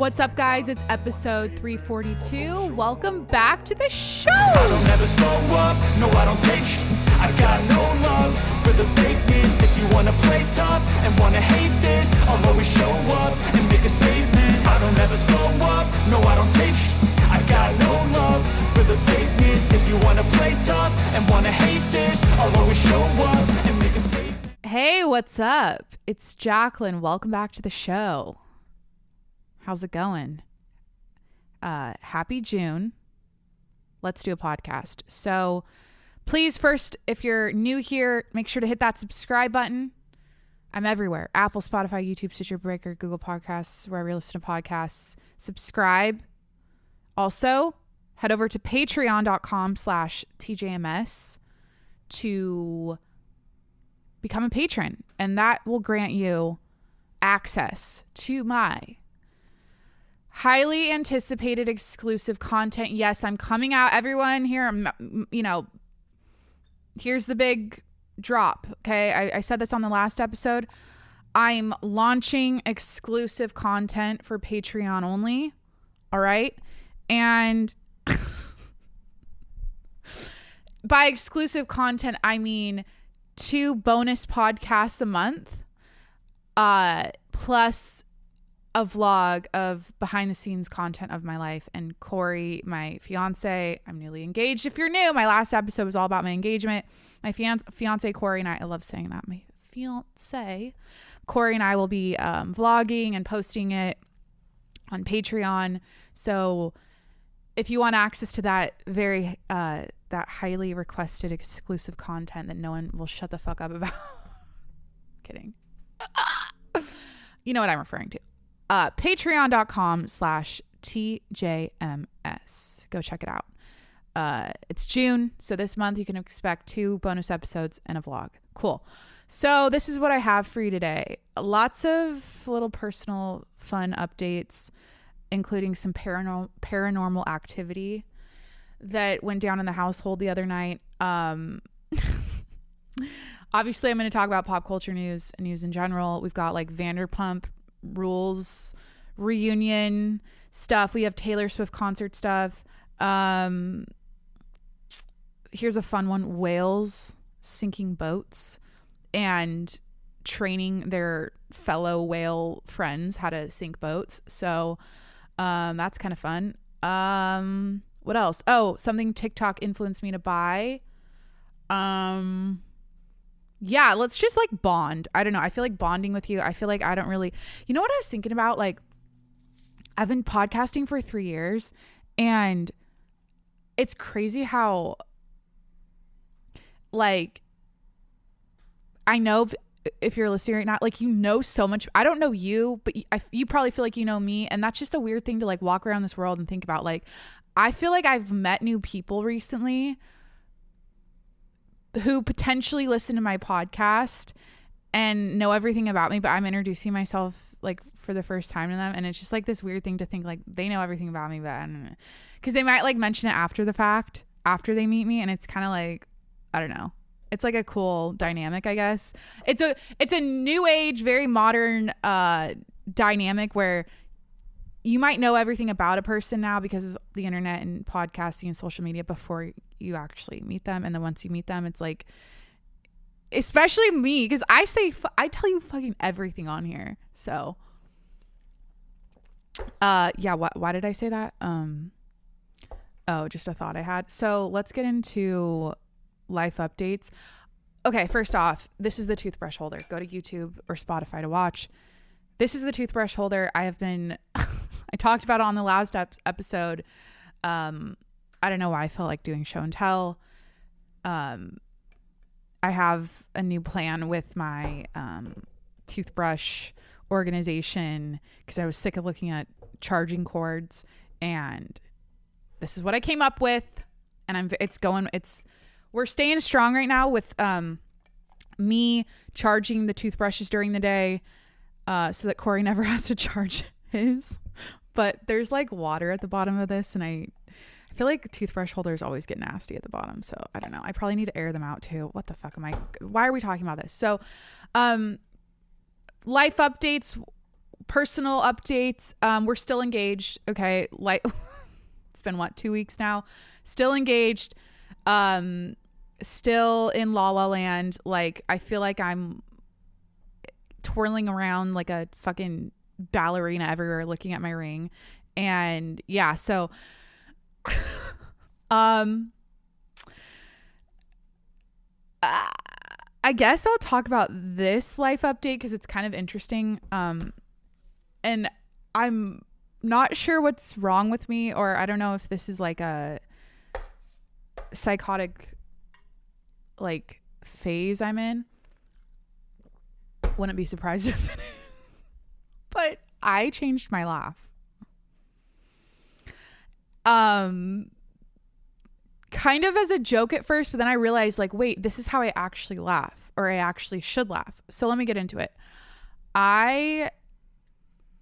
What's up, guys? It's episode 342. Welcome back to the show. I don't ever slow up, no I don't take I got no love for the fakeness. If you wanna play tough and wanna hate this, I'll always show up and make a statement. I don't ever slow up, no I don't take I got no love for the fakeness. If you wanna play tough and wanna hate this, I'll always show up and make a statement. Hey, what's up? It's Jacqueline. Welcome back to the show. How's it going? Happy June. Let's do a podcast. So please, first, if you're new here, make sure to hit that subscribe button. I'm everywhere. Apple, Spotify, YouTube, Stitcher, Breaker, Google Podcasts, wherever you listen to podcasts. Subscribe. Also, head over to patreon.com/TJMS to become a patron. And that will grant you access to my highly anticipated exclusive content. Yes, I'm coming out, everyone here. Here's the big drop. Okay. I said this on the last episode. I'm launching exclusive content for Patreon only. All right. And by exclusive content, I mean 2 bonus podcasts a month, plus a vlog of behind the scenes content of my life. And Cory, my fiance, I'm newly engaged. If you're new, my last episode was all about my engagement. My fiance Cory and I love saying that. My fiance Cory and I will be vlogging and posting it on Patreon. So if you want access to that that highly requested exclusive content that no one will shut the fuck up about. Kidding. You know what I'm referring to. Patreon.com/TJMS. Go check it out. It's June, so this month you can expect 2 bonus episodes and a vlog. Cool. So this is what I have for you today. Lots of little personal fun updates, including some paranormal activity that went down in the household the other night. Obviously, I'm going to talk about pop culture news in general. We've got like Vanderpump Rules reunion stuff. We have Taylor Swift concert stuff. Here's a fun one. Whales sinking boats and training their fellow whale friends how to sink boats. So that's kind of fun. What else? Oh, something TikTok influenced me to buy. Yeah, let's just like bond. I don't know. I feel like bonding with you. I feel like I don't really, you know what I was thinking about? Like, I've been podcasting for 3 years and it's crazy how, like, I know if you're listening right now, like, you know so much. I don't know you, but you probably feel like you know me. And that's just a weird thing to like walk around this world and think about. Like, I feel like I've met new people recently who potentially listen to my podcast and know everything about me, but I'm introducing myself like for the first time to them. And it's just like this weird thing to think like they know everything about me, but I don't know. Cause they might like mention it after the fact, after they meet me. And it's kind of like, I don't know. It's like a cool dynamic, I guess. It's a new age, very modern dynamic where you might know everything about a person now because of the internet and podcasting and social media before you actually meet them. And then once you meet them, it's like, especially me, because I tell you fucking everything on here. So, yeah, why did I say that? Oh, just a thought I had. So let's get into life updates. Okay, first off, this is the toothbrush holder. Go to YouTube or Spotify to watch. This is the toothbrush holder. I have been... I talked about it on the last episode. I don't know why I felt like doing show and tell. I have a new plan with my toothbrush organization because I was sick of looking at charging cords, and this is what I came up with. And we're staying strong right now with me charging the toothbrushes during the day, so that Cory never has to charge his. But there's like water at the bottom of this, and I feel like toothbrush holders always get nasty at the bottom. So I don't know. I probably need to air them out too. What the fuck why are we talking about this? So life updates personal updates. We're still engaged. Okay. Like it's been 2 weeks now, still engaged. Still in La La Land. Like, I feel like I'm twirling around like a fucking ballerina everywhere looking at my ring. And yeah, so I guess I'll talk about this life update because it's kind of interesting. And I'm not sure what's wrong with me, or I don't know if this is like a psychotic like phase I'm in. Wouldn't be surprised if it is. But I changed my laugh. Kind of as a joke at first, but then I realized like, wait, this is how I actually laugh, or I actually should laugh. So let me get into it.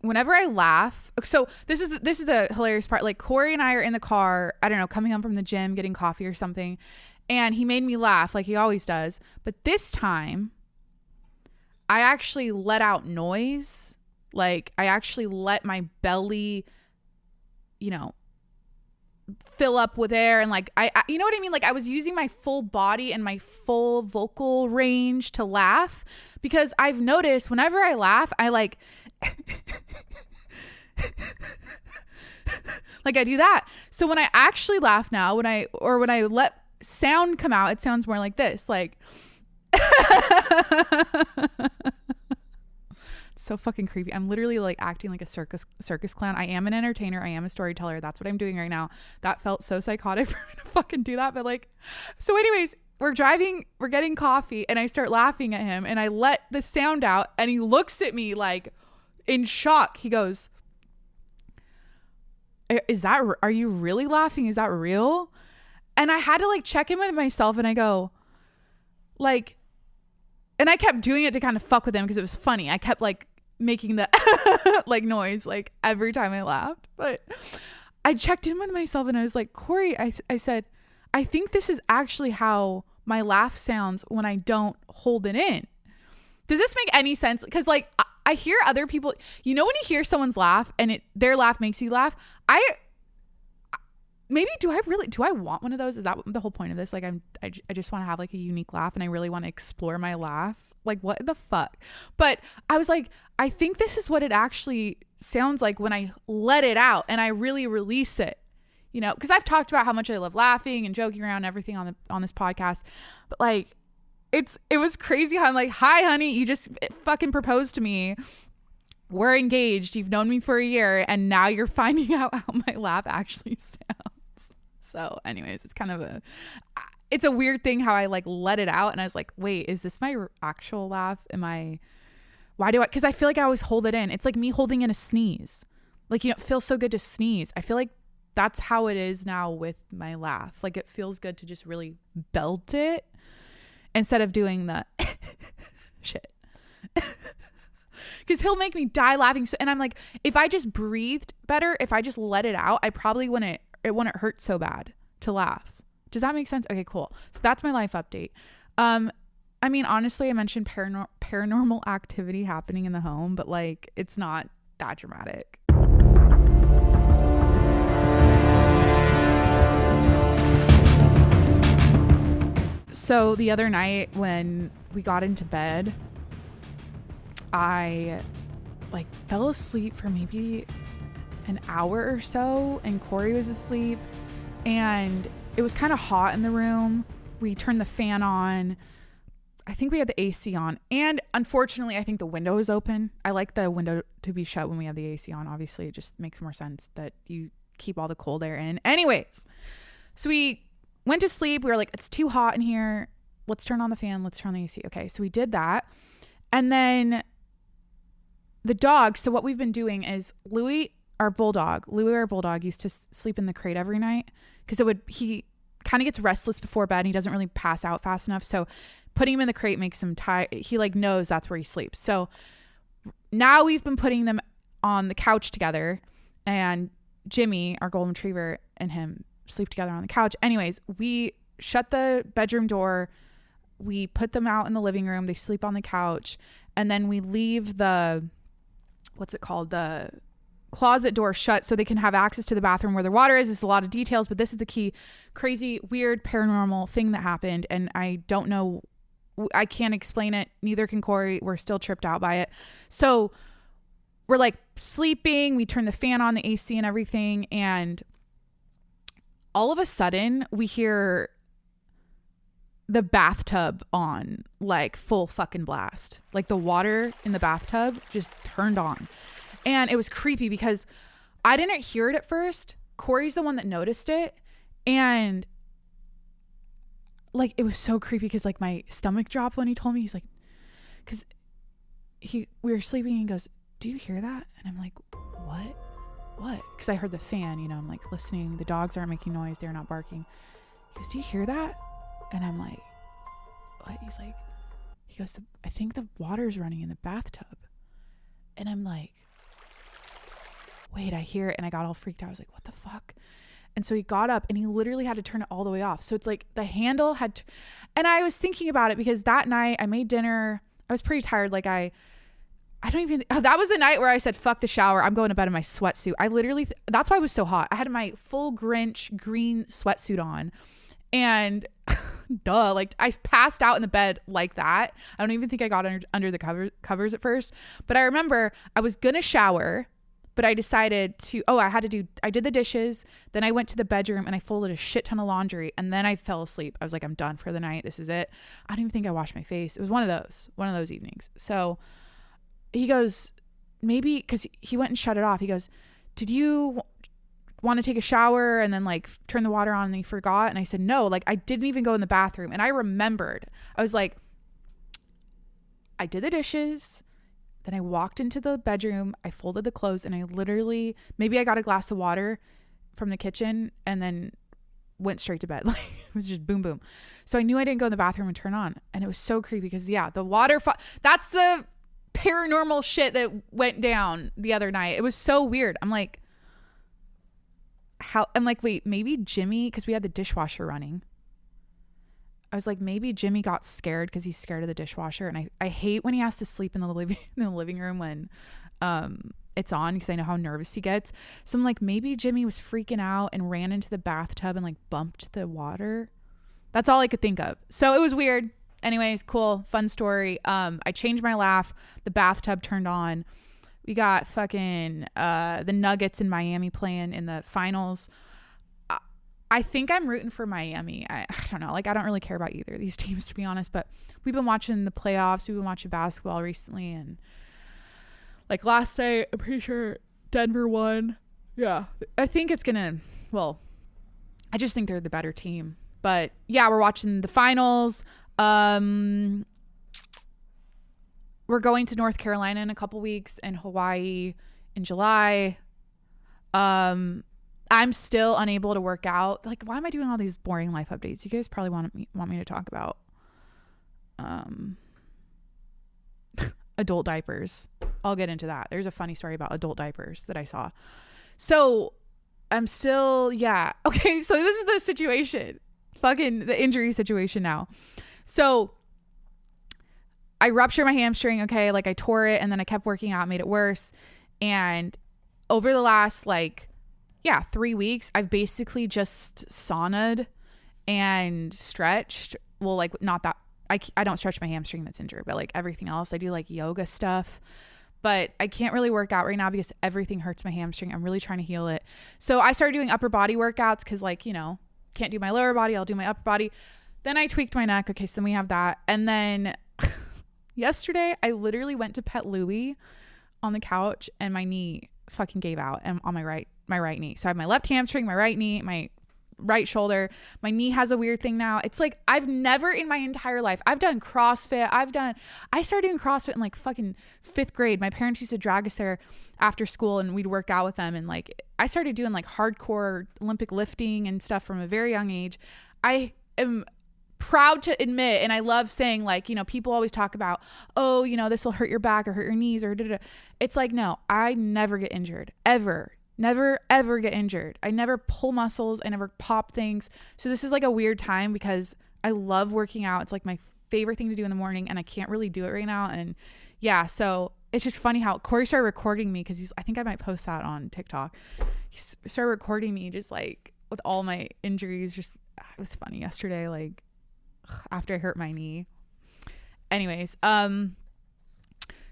Whenever I laugh, so this is the hilarious part. Like, Cory and I are in the car, I don't know, coming home from the gym, getting coffee or something, and he made me laugh like he always does. But this time I actually let out noise. Like, I actually let my belly, fill up with air, and like I you know what I mean? Like, I was using my full body and my full vocal range to laugh, because I've noticed whenever I laugh, I like like I do that. So when I actually laugh now, when I let sound come out, it sounds more like this, like so fucking creepy. I'm literally like acting like a circus clown. I am an entertainer. I am a storyteller. That's what I'm doing right now. That felt so psychotic for me to fucking do that. But like, so anyways, we're getting coffee, and I start laughing at him, and I let the sound out, and he looks at me like in shock. He goes, are you really laughing? Is that real? And I had to like check in with myself, and I go like, and I kept doing it to kind of fuck with him because it was funny. I kept like making the like noise like every time I laughed. But I checked in with myself, and I was like, Cory, I said, I think this is actually how my laugh sounds when I don't hold it in. Does this make any sense? Because like I hear other people, when you hear someone's laugh and their laugh makes you laugh, do I want one of those? Is that the whole point of this? Like, I just want to have like a unique laugh, and I really want to explore my laugh. Like, what the fuck? But I was like, I think this is what it actually sounds like when I let it out and I really release it, because I've talked about how much I love laughing and joking around and everything on this podcast. But like, it was crazy how I'm like, hi honey, you just fucking proposed to me. We're engaged. You've known me for a year, and now you're finding out how my laugh actually sounds. So anyways, it's a weird thing how I like let it out, and I was like, wait, is this my actual laugh? Because I feel like I always hold it in. It's like me holding in a sneeze. Like, it feels so good to sneeze. I feel like that's how it is now with my laugh. Like, it feels good to just really belt it instead of doing the shit. Because he'll make me die laughing. And I'm like, if I just breathed better, if I just let it out, I probably wouldn't hurt so bad to laugh. Does that make sense? Okay, cool. So that's my life update. I mean, honestly, I mentioned paranormal activity happening in the home, but like, it's not that dramatic. So the other night when we got into bed, I like fell asleep for maybe an hour or so, and Cory was asleep, and it was kind of hot in the room. We turned the fan on. I think we had the AC on, and unfortunately I think the window was open. I like the window to be shut when we have the AC on. Obviously, it just makes more sense that you keep all the cold air in. Anyways, so we went to sleep. We were like, it's too hot in here. Let's turn on the fan. Let's turn on the AC. Okay, so we did that. And then the dog. So what we've been doing is Louis, our bulldog, used to sleep in the crate every night because he kind of gets restless before bed and he doesn't really pass out fast enough. So putting him in the crate makes him tired. He like knows that's where he sleeps. So now we've been putting them on the couch together, and Jimmy, our golden retriever, and him sleep together on the couch. Anyways, we shut the bedroom door. We put them out in the living room. They sleep on the couch, and then we leave the what's it called? The closet door shut so they can have access to the bathroom where their water is. It's a lot of details, but this is the key crazy, weird, paranormal thing that happened. And I don't know. I can't explain it. Neither can Cory. We're still tripped out by it. So we're like sleeping. We turn the fan on, the AC and everything. And all of a sudden we hear the bathtub on like full fucking blast. Like the water in the bathtub just turned on. And it was creepy because I didn't hear it at first. Cory's the one that noticed it. And like, it was so creepy because like my stomach dropped when he told me. He's like, because we were sleeping and he goes, do you hear that? And I'm like, what? Because I heard the fan, you know, I'm like listening. The dogs aren't making noise. They're not barking. He goes, do you hear that? And I'm like, what? He goes, I think the water's running in the bathtub. And I'm like, wait, I hear it. And I got all freaked out. I was like, what the fuck? And so he got up and he literally had to turn it all the way off. So it's like the handle had and I was thinking about it because that night I made dinner. I was pretty tired. Like I don't even, that was the night where I said, fuck the shower. I'm going to bed in my sweatsuit. I literally, that's why it was so hot. I had my full Grinch green sweatsuit on and duh, like I passed out in the bed like that. I don't even think I got under the covers at first, but I remember I was going to shower. But I decided to, I did the dishes. Then I went to the bedroom and I folded a shit ton of laundry. And then I fell asleep. I was like, I'm done for the night. This is it. I don't even think I washed my face. It was one of those evenings. So he goes, maybe, because he went and shut it off. He goes, did you want to take a shower and then like turn the water on and you forgot? And I said, no, like I didn't even go in the bathroom. And I remembered, I was like, I did the dishes. Then I walked into the bedroom, I folded the clothes, and I literally, maybe I got a glass of water from the kitchen and then went straight to bed. Like it was just boom, boom. So I knew I didn't go in the bathroom and turn on. And it was so creepy because the water, that's the paranormal shit that went down the other night. It was so weird. I'm like, wait, maybe Jimmy, because we had the dishwasher running. I was like, maybe Jimmy got scared because he's scared of the dishwasher. And I hate when he has to sleep in the living room when it's on because I know how nervous he gets. So I'm like, maybe Jimmy was freaking out and ran into the bathtub and like bumped the water. That's all I could think of. So it was weird. Anyways, cool. Fun story. I changed my laugh. The bathtub turned on. We got fucking the Nuggets in Miami playing in the finals. I think I'm rooting for Miami. I don't know. Like, I don't really care about either of these teams, to be honest. But we've been watching the playoffs. We've been watching basketball recently. And, like, last night, I'm pretty sure Denver won. Yeah. I think it's going to, well, I just think they're the better team. But, yeah, we're watching the finals. We're going to North Carolina in a couple weeks and Hawaii in July. I'm still unable to work out. Like, why am I doing all these boring life updates? You guys probably want me to talk about adult diapers. I'll get into that. There's a funny story about adult diapers that I saw. So I'm still, yeah. Okay, so this is the situation. Fucking the injury situation now. So I ruptured my hamstring, okay? Like I tore it and then I kept working out, made it worse. And over the last 3 weeks, I've basically just saunaed and stretched. Well, like not that, I don't stretch my hamstring that's injured, but like everything else, I do like yoga stuff. But I can't really work out right now because everything hurts my hamstring. I'm really trying to heal it. So I started doing upper body workouts because can't do my lower body. I'll do my upper body. Then I tweaked my neck. Okay, so then we have that. And then yesterday, I literally went to pet Louie on the couch and my knee fucking gave out and on my right knee. So I have my left hamstring, my right knee, my right shoulder. My knee has a weird thing now. It's like I've never in my entire life, I've done CrossFit. I started doing CrossFit in like fucking 5th grade. My parents used to drag us there after school and we'd work out with them. And like I started doing like hardcore Olympic lifting and stuff from a very young age. I am proud to admit, and I love saying people always talk about, this will hurt your back or hurt your knees or da-da-da. It's like, no, I never get injured ever. Never, ever get injured. I never pull muscles. I never pop things. So this is like a weird time because I love working out. It's like my favorite thing to do in the morning and I can't really do it right now. And yeah, so it's just funny how Cory started recording me because I think I might post that on TikTok. He started recording me just like with all my injuries. Just it was funny yesterday, like after I hurt my knee. Anyways,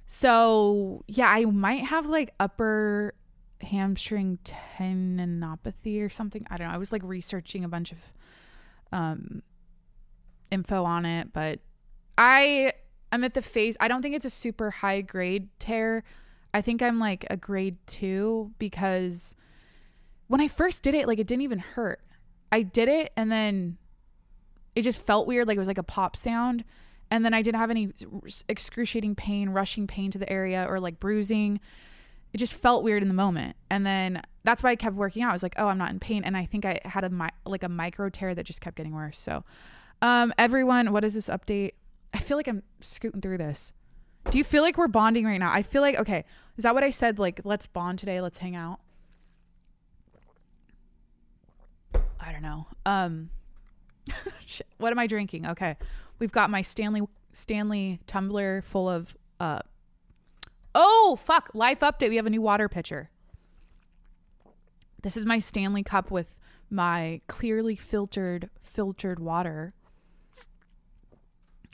so yeah, I might have like upper hamstring tendinopathy or something. I don't know. I was like researching a bunch of info on it, but I'm at the phase. I don't think it's a super high grade tear. I think I'm like a grade 2 because when I first did it, like it didn't even hurt. I did it and then it just felt weird. Like it was like a pop sound. And then I didn't have any excruciating pain, rushing pain to the area or like bruising. It just felt weird in the moment. And then that's why I kept working out. I was like, oh, I'm not in pain. And I think I had a micro tear that just kept getting worse. So everyone, what is this update? I feel like I'm scooting through this. Do you feel like we're bonding right now? I feel like, okay, is that what I said? Like, let's bond today. Let's hang out. I don't know. Shit. What am I drinking? Okay. We've got my Stanley tumbler full of, oh, fuck. Life update. We have a new water pitcher. This is my Stanley cup with my clearly filtered water.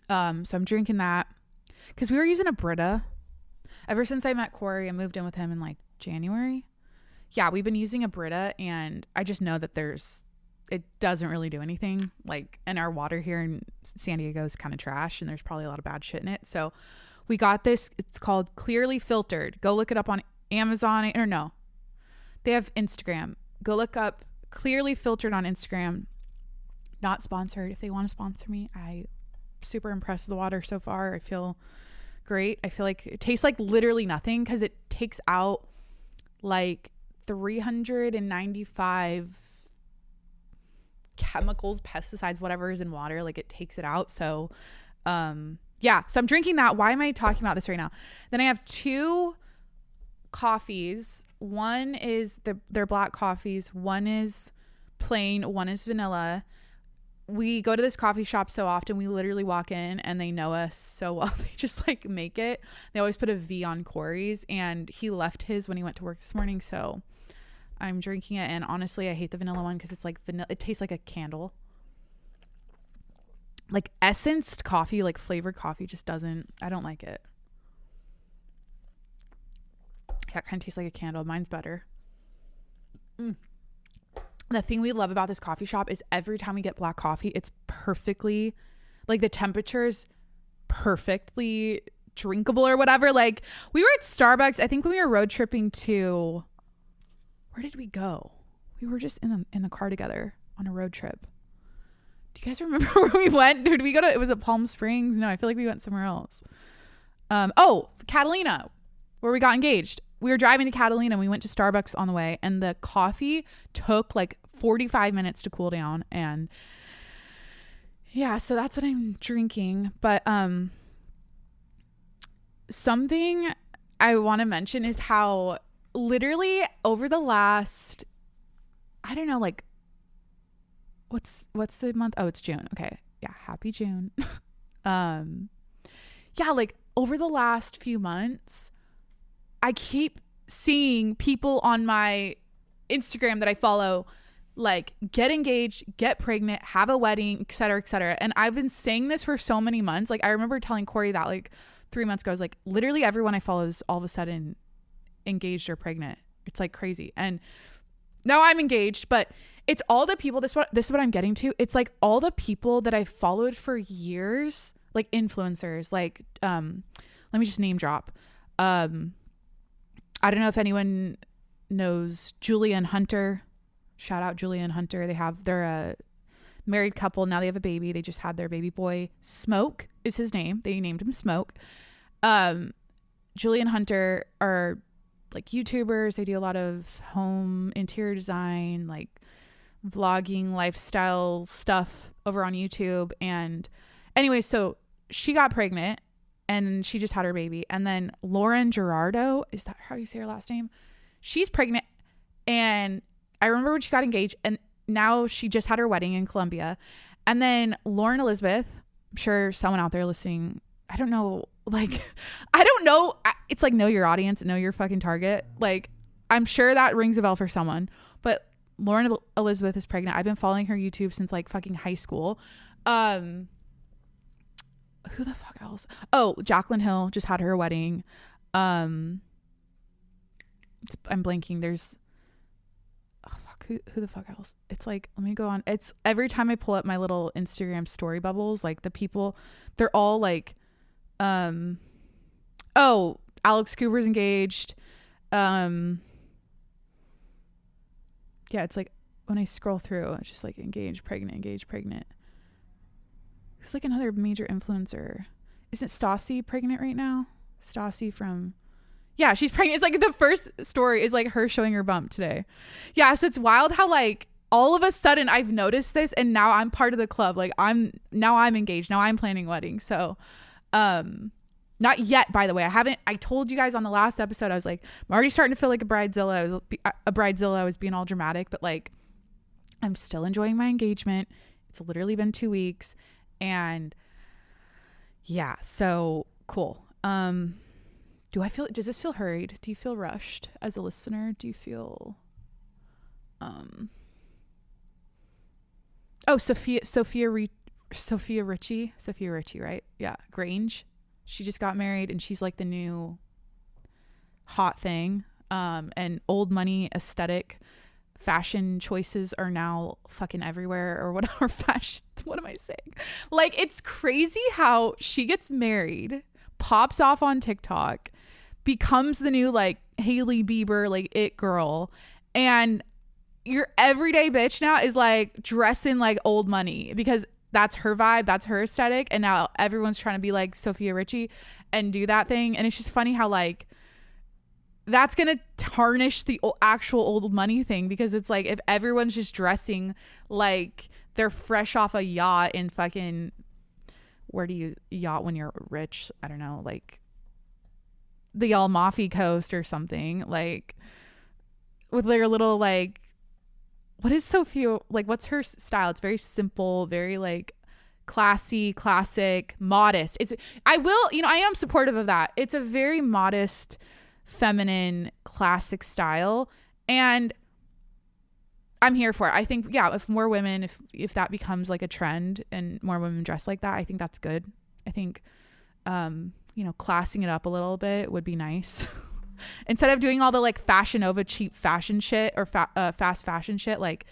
So I'm drinking that because we were using a Brita ever since I met Cory and moved in with him in like January. Yeah, we've been using a Brita and I just know that it doesn't really do anything. Like, and our water here in San Diego is kind of trash and there's probably a lot of bad shit in it. So we got this. It's called Clearly Filtered. Go look it up on Amazon or no. They have Instagram. Go look up Clearly Filtered on Instagram. Not sponsored. If they want to sponsor me, I'm super impressed with the water so far. I feel great. I feel like it tastes like literally nothing because it takes out like 395 chemicals, pesticides, whatever is in water. Like it takes it out. So yeah, so I'm drinking that. Why am I talking about this right now? Then I have 2 coffees. One is they're black coffees. One is plain. One is vanilla. We go to this coffee shop so often. We literally walk in and they know us so well. They just like make it. They always put a V on Cory's and he left his when he went to work this morning. So I'm drinking it. And honestly, I hate the vanilla one because it's like vanilla. It tastes like a candle. Like essenced coffee, like flavored coffee just doesn't, I don't like it. Yeah, it kind of tastes like a candle. Mine's better. The thing we love about this coffee shop is every time we get black coffee, it's perfectly, like the temperature's perfectly drinkable or whatever. Like we were at Starbucks, I think when we were road tripping to, where did we go? We were just in the car together on a road trip. Do you guys remember where we went? Did we go to, it was at Palm Springs? No, I feel like we went somewhere else. Oh, Catalina, where we got engaged. We were driving to Catalina and we went to Starbucks on the way and the coffee took like 45 minutes to cool down. And yeah, so that's what I'm drinking. But something I want to mention is how literally over the last, I don't know, like what's the month? Oh, it's June. Okay. Yeah. Happy June. Yeah. Like over the last few months, I keep seeing people on my Instagram that I follow, like get engaged, get pregnant, have a wedding, et cetera, et cetera. And I've been saying this for so many months. Like I remember telling Cory that like 3 months ago, I was like, literally everyone I follow is all of a sudden engaged or pregnant. It's like crazy. And now I'm engaged, but it's all the people, this is what I'm getting to. It's like all the people that I've followed for years, like influencers, like, let me just name drop. I don't know if anyone knows Julia and Hunter. Shout out Julia and Hunter. They're a married couple. Now they have a baby. They just had their baby boy. Smoke is his name. They named him Smoke. Julia and Hunter are like YouTubers. They do a lot of home interior design, like vlogging, lifestyle stuff over on YouTube. And anyway, so she got pregnant and she just had her baby. And then Lauren Gerardo, is that how you say her last name? She's pregnant. And I remember when she got engaged and now she just had her wedding in Colombia. And then Lauren Elizabeth, I'm sure someone out there listening, I don't know Like, I don't know. It's like, know your audience, know your fucking target. Like, I'm sure that rings a bell for someone, but Lauren Elizabeth is pregnant. I've been following her YouTube since like fucking high school. Who the fuck else? Oh, Jacqueline Hill just had her wedding. I'm blanking. There's who the fuck else? It's like, let me go on. It's every time I pull up my little Instagram story bubbles, like the people, they're all like, Alex Cooper's engaged. Yeah, it's like when I scroll through, it's just like engaged, pregnant. Who's like another major influencer? Isn't Stassi pregnant right now? Stassi from... Yeah, she's pregnant. It's like the first story is like her showing her bump today. Yeah, so it's wild how like all of a sudden I've noticed this and now I'm part of the club. Like I'm engaged. Now I'm planning weddings. So not yet, by the way. I told you guys on the last episode, I was like, I'm already starting to feel like a bridezilla. I was being all dramatic, but like I'm still enjoying my engagement. It's literally been 2 weeks. And yeah, so cool. Does this feel hurried? Do you feel rushed as a listener? Do you feel, Sophia Richie, right? Yeah. Grange. She just got married and she's like the new hot thing. And old money aesthetic fashion choices are now fucking everywhere or whatever fashion. What am I saying? Like, it's crazy how she gets married, pops off on TikTok, becomes the new like Hailey Bieber, like it girl, and your everyday bitch now is like dressing like old money because that's her vibe, that's her aesthetic, and now everyone's trying to be like Sophia Richie and do that thing. And it's just funny how like that's gonna tarnish the actual old money thing, because it's like if everyone's just dressing like they're fresh off a yacht in fucking, where do you yacht when you're rich? I don't know, like the Amalfi Coast or something, like with their little like, what is Sophia, like what's her style? It's very simple, very like classy, classic, modest. I am supportive of that. It's a very modest, feminine, classic style, and I'm here for it. I think, yeah, if more women, if that becomes like a trend and more women dress like that, I think that's good. I think classing it up a little bit would be nice. Instead of doing all the like Fashion Nova cheap fashion shit or fast fashion shit, like,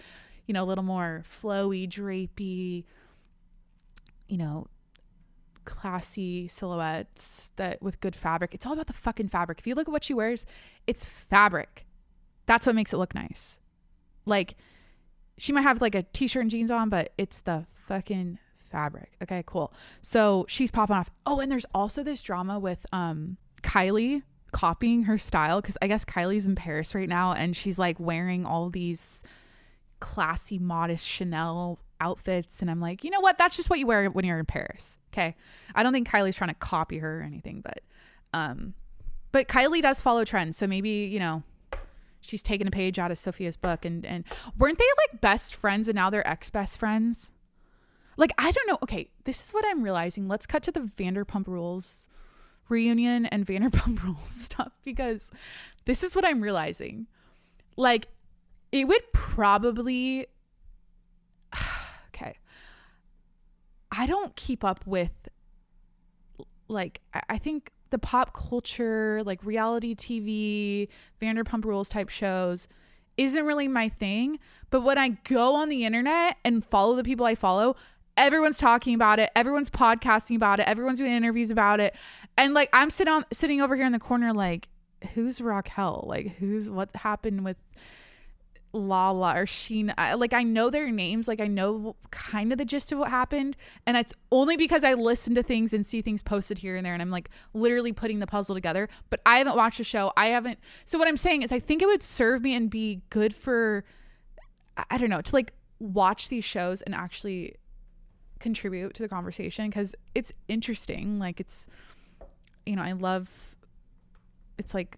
a little more flowy, drapey, classy silhouettes that with good fabric. It's all about the fucking fabric. If you look at what she wears, it's fabric. That's what makes it look nice. Like, she might have like a t-shirt and jeans on, but it's the fucking fabric. Okay, cool. So she's popping off. Oh, and there's also this drama with Kylie copying her style, because I guess Kylie's in Paris right now and she's like wearing all these classy, modest Chanel outfits, and I'm like, you know what? That's just what you wear when you're in Paris. Okay, I don't think Kylie's trying to copy her or anything, but Kylie does follow trends, so maybe she's taken a page out of Sophia's book. And weren't they like best friends and now they're ex-best friends? Like, I don't know. Okay, this is what I'm realizing. Let's cut to the Vanderpump Rules reunion and Vanderpump Rules stuff, because this is what I'm realizing. Like, it would probably... Okay. I don't keep up with, like, I think the pop culture, like reality TV, Vanderpump Rules type shows isn't really my thing. But when I go on the internet and follow the people I follow, everyone's talking about it. Everyone's podcasting about it. Everyone's doing interviews about it. And like, I'm sitting over here in the corner, like, who's Raquel? Like, what happened with Lala or Sheena? Like, I know their names. Like, I know kind of the gist of what happened. And it's only because I listen to things and see things posted here and there. And I'm like literally putting the puzzle together. But I haven't watched the show. So what I'm saying is, I think it would serve me and be good for, I don't know, to like watch these shows and actually contribute to the conversation, because it's interesting. Like, it's, I love, it's like,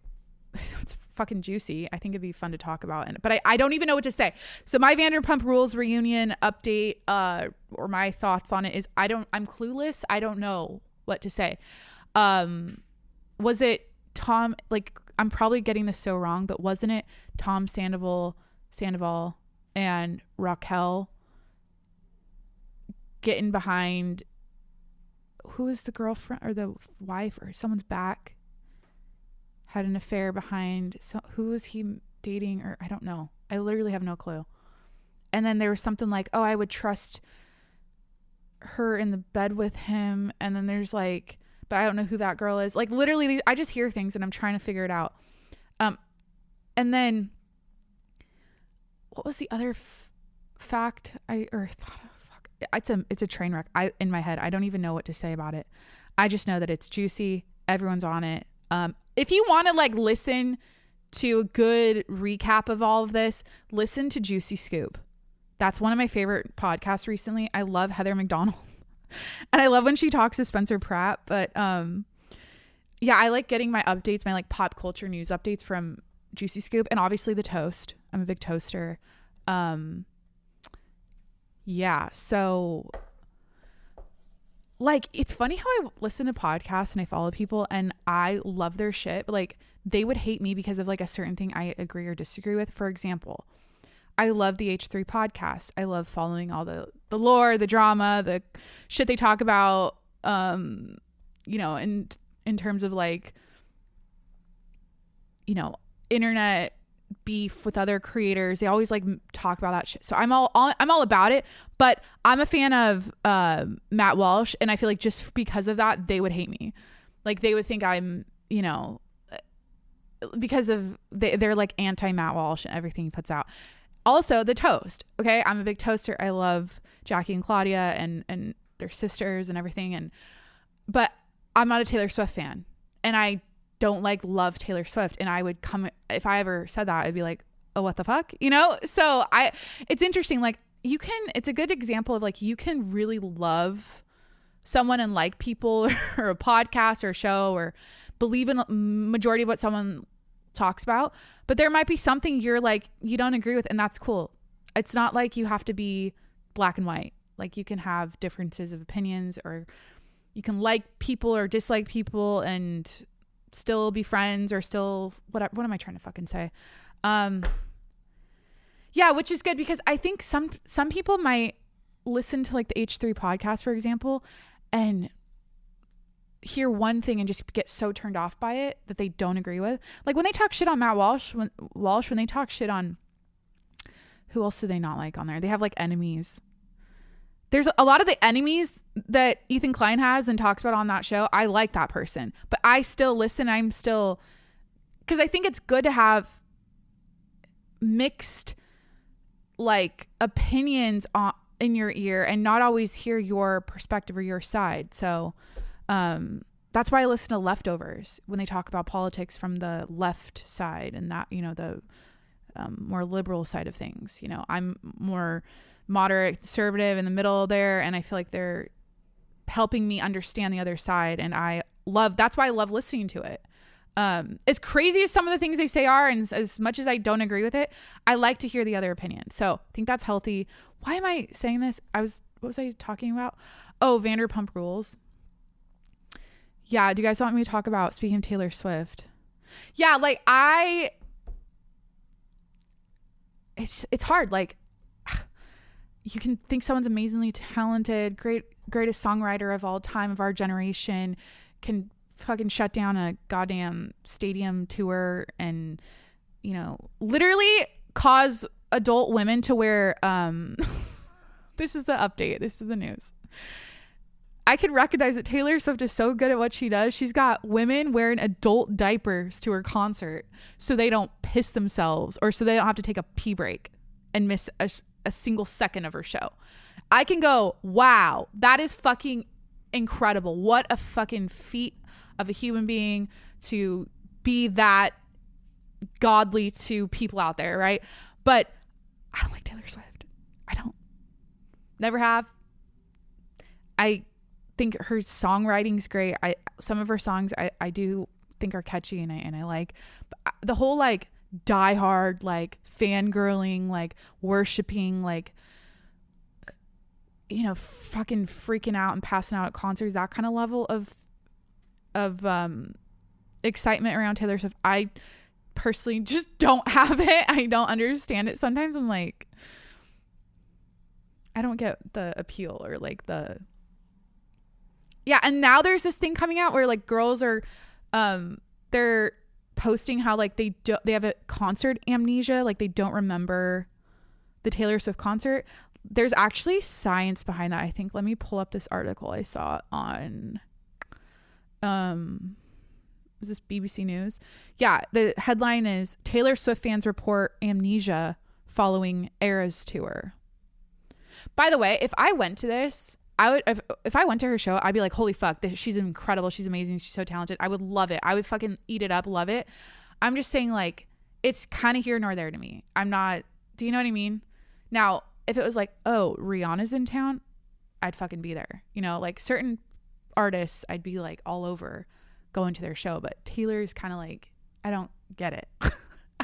it's fucking juicy. I think it'd be fun to talk about. But I don't even know what to say. So my Vanderpump Rules reunion update, or my thoughts on it is, I'm clueless. I don't know what to say. Was it Tom, like, I'm probably getting this so wrong, but wasn't it Tom Sandoval and Raquel getting behind, who is the girlfriend or the wife or someone's back, had an affair behind, so who was he dating, or I don't know. I literally have no clue. And then there was something like, oh, I would trust her in the bed with him. And then there's like, but I don't know who that girl is. Like literally, I just hear things and I'm trying to figure it out. And then what was the other fact I thought of? Fuck. It's a train wreck. In my head, I don't even know what to say about it. I just know that it's juicy. Everyone's on it. If you want to like listen to a good recap of all of this, listen to Juicy Scoop. That's one of my favorite podcasts recently. I love Heather McDonald. And I love when she talks to Spencer Pratt. But yeah, I like getting my updates, my like pop culture news updates from Juicy Scoop, and obviously the toast. I'm a big toaster. Yeah, so like it's funny how I listen to podcasts and I follow people and I love their shit, but like they would hate me because of like a certain thing I agree or disagree with. For example, I love the H3 podcast. I love following all the lore, the drama, the shit they talk about, you know, in terms of like, you know, internet beef with other creators. They always like talk about that shit. So I'm all about it, but I'm a fan of Matt Walsh, and I feel like just because of that, they would hate me. Like they would think I'm, you know, because of they're like anti Matt Walsh and everything he puts out. Also the toast. Okay. I'm a big toaster. I love Jackie and Claudia and their sisters and everything. But I'm not a Taylor Swift fan, and I don't like love Taylor Swift. And I would come, if I ever said that, I'd be like, oh, what the fuck? You know? So it's interesting. Like it's a good example of like, you can really love someone and like people or a podcast or a show or believe in a majority of what someone talks about, but there might be something you're like, you don't agree with, and that's cool. It's not like you have to be black and white. Like you can have differences of opinions, or you can like people or dislike people and still be friends, or still what am I trying to fucking say? Yeah, which is good, because I think some people might listen to like the H3 podcast, for example, and hear one thing and just get so turned off by it that they don't agree with. Like when they talk shit on Matt Walsh, when they talk shit on, who else do they not like on there? They have like enemies. There's a lot of the enemies that Ethan Klein has and talks about on that show. I like that person, but I still listen. I'm still, because I think it's good to have mixed like opinions in your ear and not always hear your perspective or your side. So that's why I listen to Leftovers when they talk about politics from the left side, and that, you know, the more liberal side of things. You know, I'm more moderate, conservative in the middle there, and I feel like they're helping me understand the other side, and that's why I love listening to it. As crazy as some of the things they say are, and as much as I don't agree with it, I like to hear the other opinion. So I think that's healthy. Why am I saying this? What was I talking about? Oh, Vanderpump Rules. Yeah, do you guys want me to talk about, speaking of Taylor Swift? Yeah, like it's hard. Like you can think someone's amazingly talented, greatest songwriter of all time, of our generation, can fucking shut down a goddamn stadium tour and, you know, literally cause adult women to wear, this is the update. This is the news. I could recognize that Taylor Swift is so good at what she does. She's got women wearing adult diapers to her concert so they don't piss themselves, or so they don't have to take a pee break and miss a single second of her show. I can go, wow, that is fucking incredible. What a fucking feat of a human being to be that godly to people out there, right? But I don't like Taylor Swift. I don't. Never have. I think her songwriting's great. Some of her songs I do think are catchy and I like. But the whole like die hard, like fangirling, like worshiping, like, you know, fucking freaking out and passing out at concerts, that kind of level of of excitement around Taylor Swift. I personally just don't have it. I don't understand it. Sometimes I'm like, I don't get the appeal or like the, yeah. And now there's this thing coming out where like girls are, they're posting how like they have a concert amnesia, like they don't remember the Taylor Swift concert. There's actually science behind that, I think. Let me pull up this article I saw on was this BBC News? Yeah, the headline is Taylor Swift fans report amnesia following Eras tour. By the way, if I went to this, I would, if I went to her show, I'd be like, holy fuck, she's incredible, she's amazing, she's so talented. I would love it. I would fucking eat it up, love it. I'm just saying, like, it's kind of here nor there to me. I'm not, do you know what I mean? Now, if it was like, oh, Rihanna's in town, I'd fucking be there. You know, like certain artists, I'd be like all over going to their show. But Taylor is kind of like, I don't get it.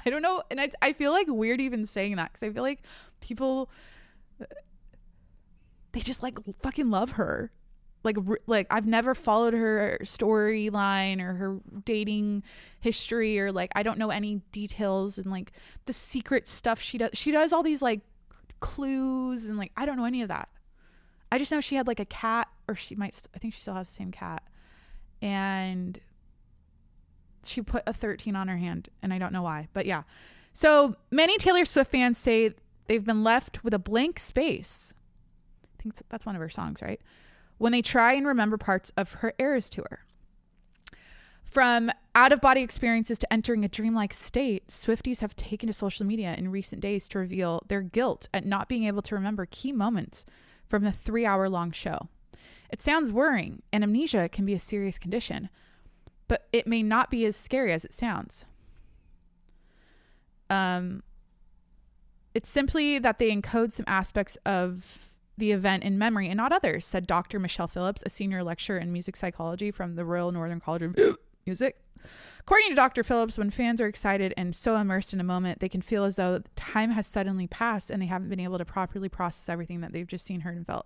I don't know. And I feel like weird even saying that because I feel like people, they just like fucking love her. Like I've never followed her storyline or her dating history, or like I don't know any details and like the secret stuff she does. She does all these like clues and like I don't know any of that. I just know she had like a cat, or she might I think she still has the same cat, and she put a 13 on her hand and I don't know why, but yeah. So many Taylor Swift fans say they've been left with a blank space. I think that's one of her songs, right? When they try and remember parts of her Eras tour. From out-of-body experiences to entering a dreamlike state, Swifties have taken to social media in recent days to reveal their guilt at not being able to remember key moments from the 3-hour-long show. It sounds worrying, and amnesia can be a serious condition, but it may not be as scary as it sounds. It's simply that they encode some aspects of the event in memory and not others, said Dr. Michelle Phillips, a senior lecturer in music psychology from the Royal Northern College of Music. According to Dr. Phillips, when fans are excited and so immersed in a moment, they can feel as though time has suddenly passed and they haven't been able to properly process everything that they've just seen, heard, and felt.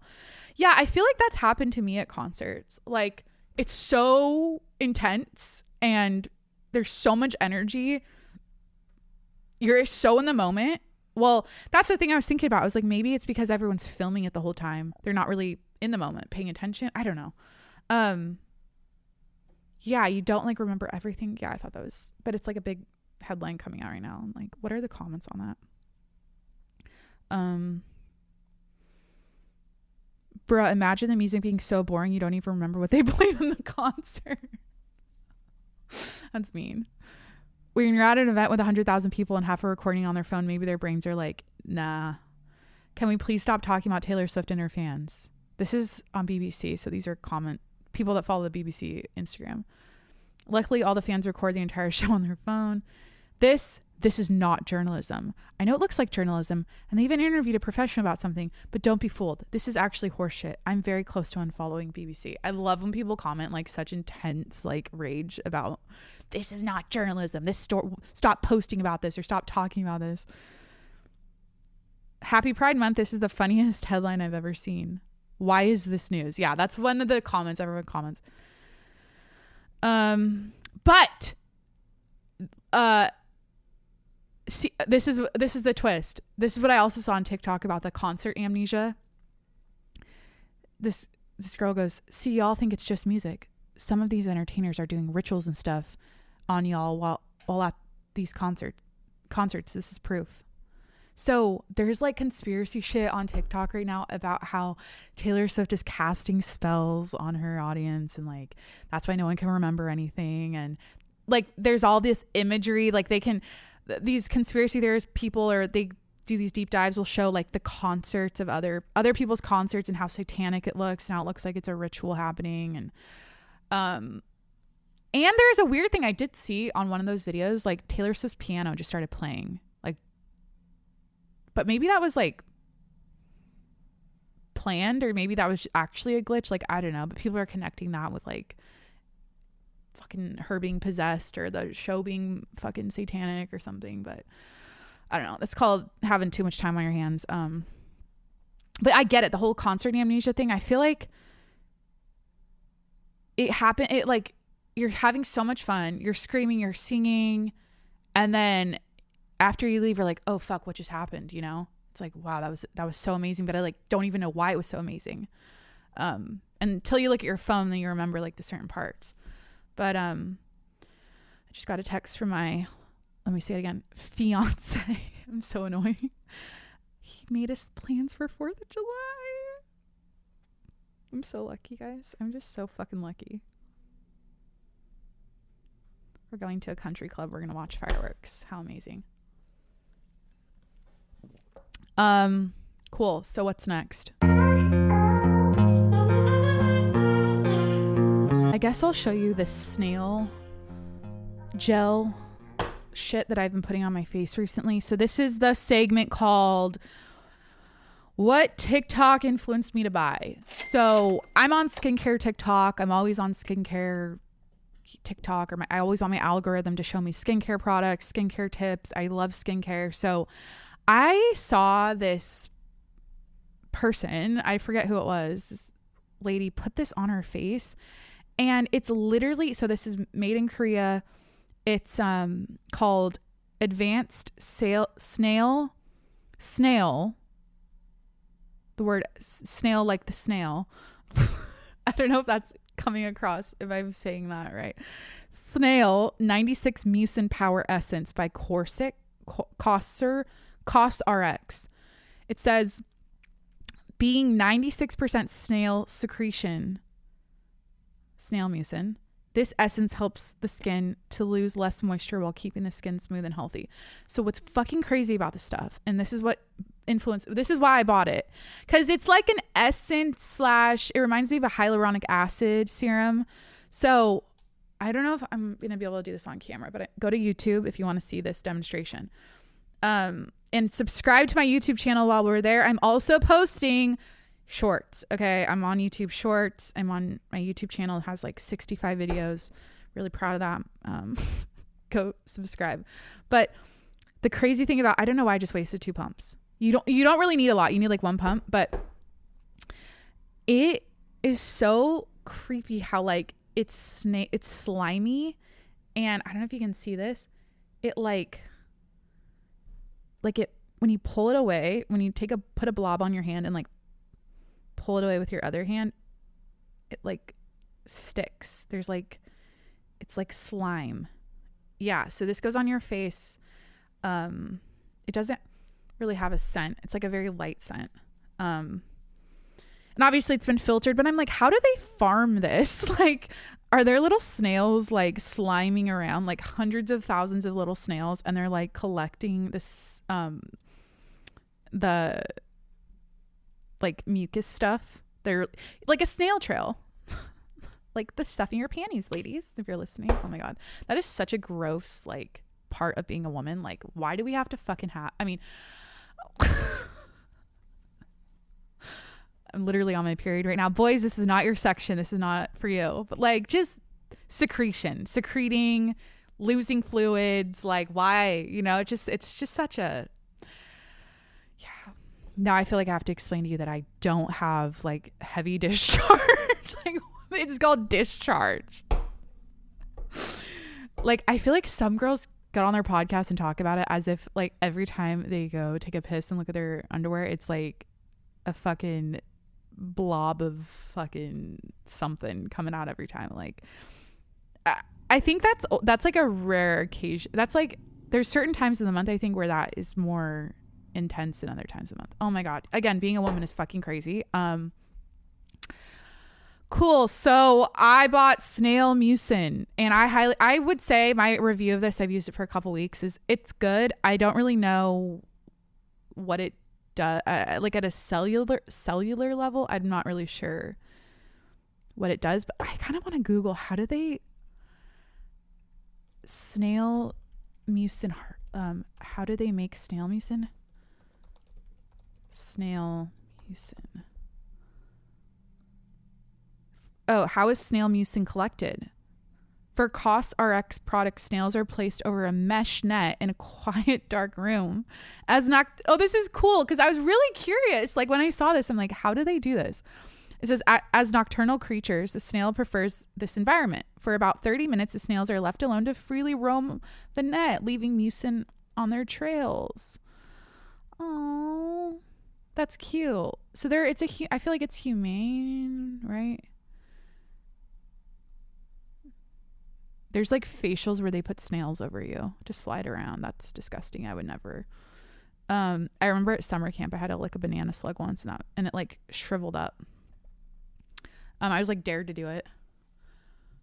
Yeah, I feel like that's happened to me at concerts. Like, it's so intense and there's so much energy. You're so in the moment. Well, that's the thing I was thinking about. I was like, maybe it's because everyone's filming it the whole time. They're not really in the moment, paying attention. I don't know. Yeah, you don't like remember everything. Yeah, I thought that was, but it's like a big headline coming out right now. I'm like, what are the comments on that? Bruh, imagine the music being so boring you don't even remember what they played in the concert. That's mean. When you're at an event with 100,000 people and half are recording on their phone, maybe their brains are like, nah. Can we please stop talking about Taylor Swift and her fans? This is on BBC, so these are people that follow the BBC Instagram. Luckily, all the fans record the entire show on their phone. This is not journalism. I know it looks like journalism, and they even interviewed a professional about something, but don't be fooled. This is actually horseshit. I'm very close to unfollowing BBC. I love when people comment like such intense like rage about this is not journalism. Stop posting about this or stop talking about this. Happy Pride Month. This is the funniest headline I've ever seen. Why is this news? Yeah, that's one of the comments. Everyone comments. But see, this is the twist. This is what I also saw on TikTok about the concert amnesia. This girl goes, see, y'all think it's just music. Some of these entertainers are doing rituals and stuff on y'all while at these concerts. This is proof. So there's like conspiracy shit on TikTok right now about how Taylor Swift is casting spells on her audience, and like that's why no one can remember anything. And like there's all this imagery, like these conspiracy theorists people, or they do these deep dives, will show like the concerts of other people's concerts and how satanic it looks and how it looks like it's a ritual happening. And there's a weird thing I did see on one of those videos, like Taylor Swift's piano just started playing, like, but maybe that was like planned, or maybe that was actually a glitch. Like, I don't know, but people are connecting that with like fucking her being possessed or the show being fucking satanic or something. But I don't know. That's called having too much time on your hands. But I get it. The whole concert amnesia thing. I feel like it happened. It like you're having so much fun. You're screaming, you're singing. And then after you leave, you're like, oh fuck, what just happened? You know, it's like, wow, that was so amazing. But I like, don't even know why it was so amazing. Until you look at your phone, then you remember like the certain parts. But, I just got a text from my, let me say it again, fiance. I'm so annoying. He made us plans for 4th of July. I'm so lucky, guys. I'm just so fucking lucky. We're going to a country club. We're going to watch fireworks. How amazing. Cool. So what's next? I guess I'll show you this snail gel shit that I've been putting on my face recently. So this is the segment called What TikTok Influenced Me to Buy. So I'm on skincare TikTok. I'm always on skincare TikTok, or I always want my algorithm to show me skincare products, skincare tips. I love skincare. So I saw this person, I forget who it was, this lady put this on her face, and it's literally, so this is made in Korea. It's called Advanced Snail, the word snail, like the snail. I don't know if that's coming across, if I'm saying that right. Snail 96 Mucin Power Essence by Cost RX. It says, being 96% snail secretion, snail mucin, this essence helps the skin to lose less moisture while keeping the skin smooth and healthy. So what's fucking crazy about this stuff, and this is what this is why I bought it, because it's like an essence / it reminds me of a hyaluronic acid serum. So I don't know if I'm gonna be able to do this on camera, but go to YouTube if you want to see this demonstration, and subscribe to my YouTube channel while we're there. I'm also posting shorts. Okay, I'm on YouTube Shorts. I'm on my YouTube channel. It has like 65 videos. Really proud of that. Go subscribe. But the crazy thing about, I don't know why I just wasted 2 pumps. You don't really need a lot. You need like 1 pump, but it is so creepy how like it's slimy, and I don't know if you can see this. It like it, when you pull it away, when you put a blob on your hand and like pull it away with your other hand, it like sticks. There's like, it's like slime. Yeah. So this goes on your face. It doesn't really have a scent. It's like a very light scent. And obviously it's been filtered, but I'm like, how do they farm this? Like, are there little snails like sliming around, like hundreds of thousands of little snails, and they're like collecting this, the like mucus stuff? They're like a snail trail. Like the stuff in your panties, ladies, if you're listening. Oh my God. That is such a gross like part of being a woman. Like, why do we have to fucking I mean, I'm literally on my period right now. Boys, this is not your section. This is not for you. But like, just secreting, losing fluids. Like, why? You know, it's just such a, yeah. Now I feel like I have to explain to you that I don't have like heavy discharge. Like, it's called discharge. Like, I feel like some girls get on their podcast and talk about it as if like every time they go take a piss and look at their underwear, it's like a fucking blob of fucking something coming out every time. Like, I think that's like a rare occasion. That's like, there's certain times in the month I think where that is more intense than other times of the month. Oh my God. Again, being a woman is fucking crazy. Cool. So I bought snail mucin, and I would say my review of this, I've used it for a couple weeks, is it's good. I don't really know what it does, like at a cellular level. I'm not really sure what it does, but I kind of want to Google, how do they snail mucin, how do they make snail mucin? Snail mucin. Oh, how is snail mucin collected? For Cost RX products, snails are placed over a mesh net in a quiet, dark room. Oh, this is cool, because I was really curious. Like, when I saw this, I'm like, how do they do this? It says, as nocturnal creatures, the snail prefers this environment. For about 30 minutes, the snails are left alone to freely roam the net, leaving mucin on their trails. Oh, that's cute. So I feel like it's humane, right? There's like facials where they put snails over you to slide around. That's disgusting. I would never. I remember at summer camp, I had to lick a banana slug once and it like shriveled up. I was like dared to do it.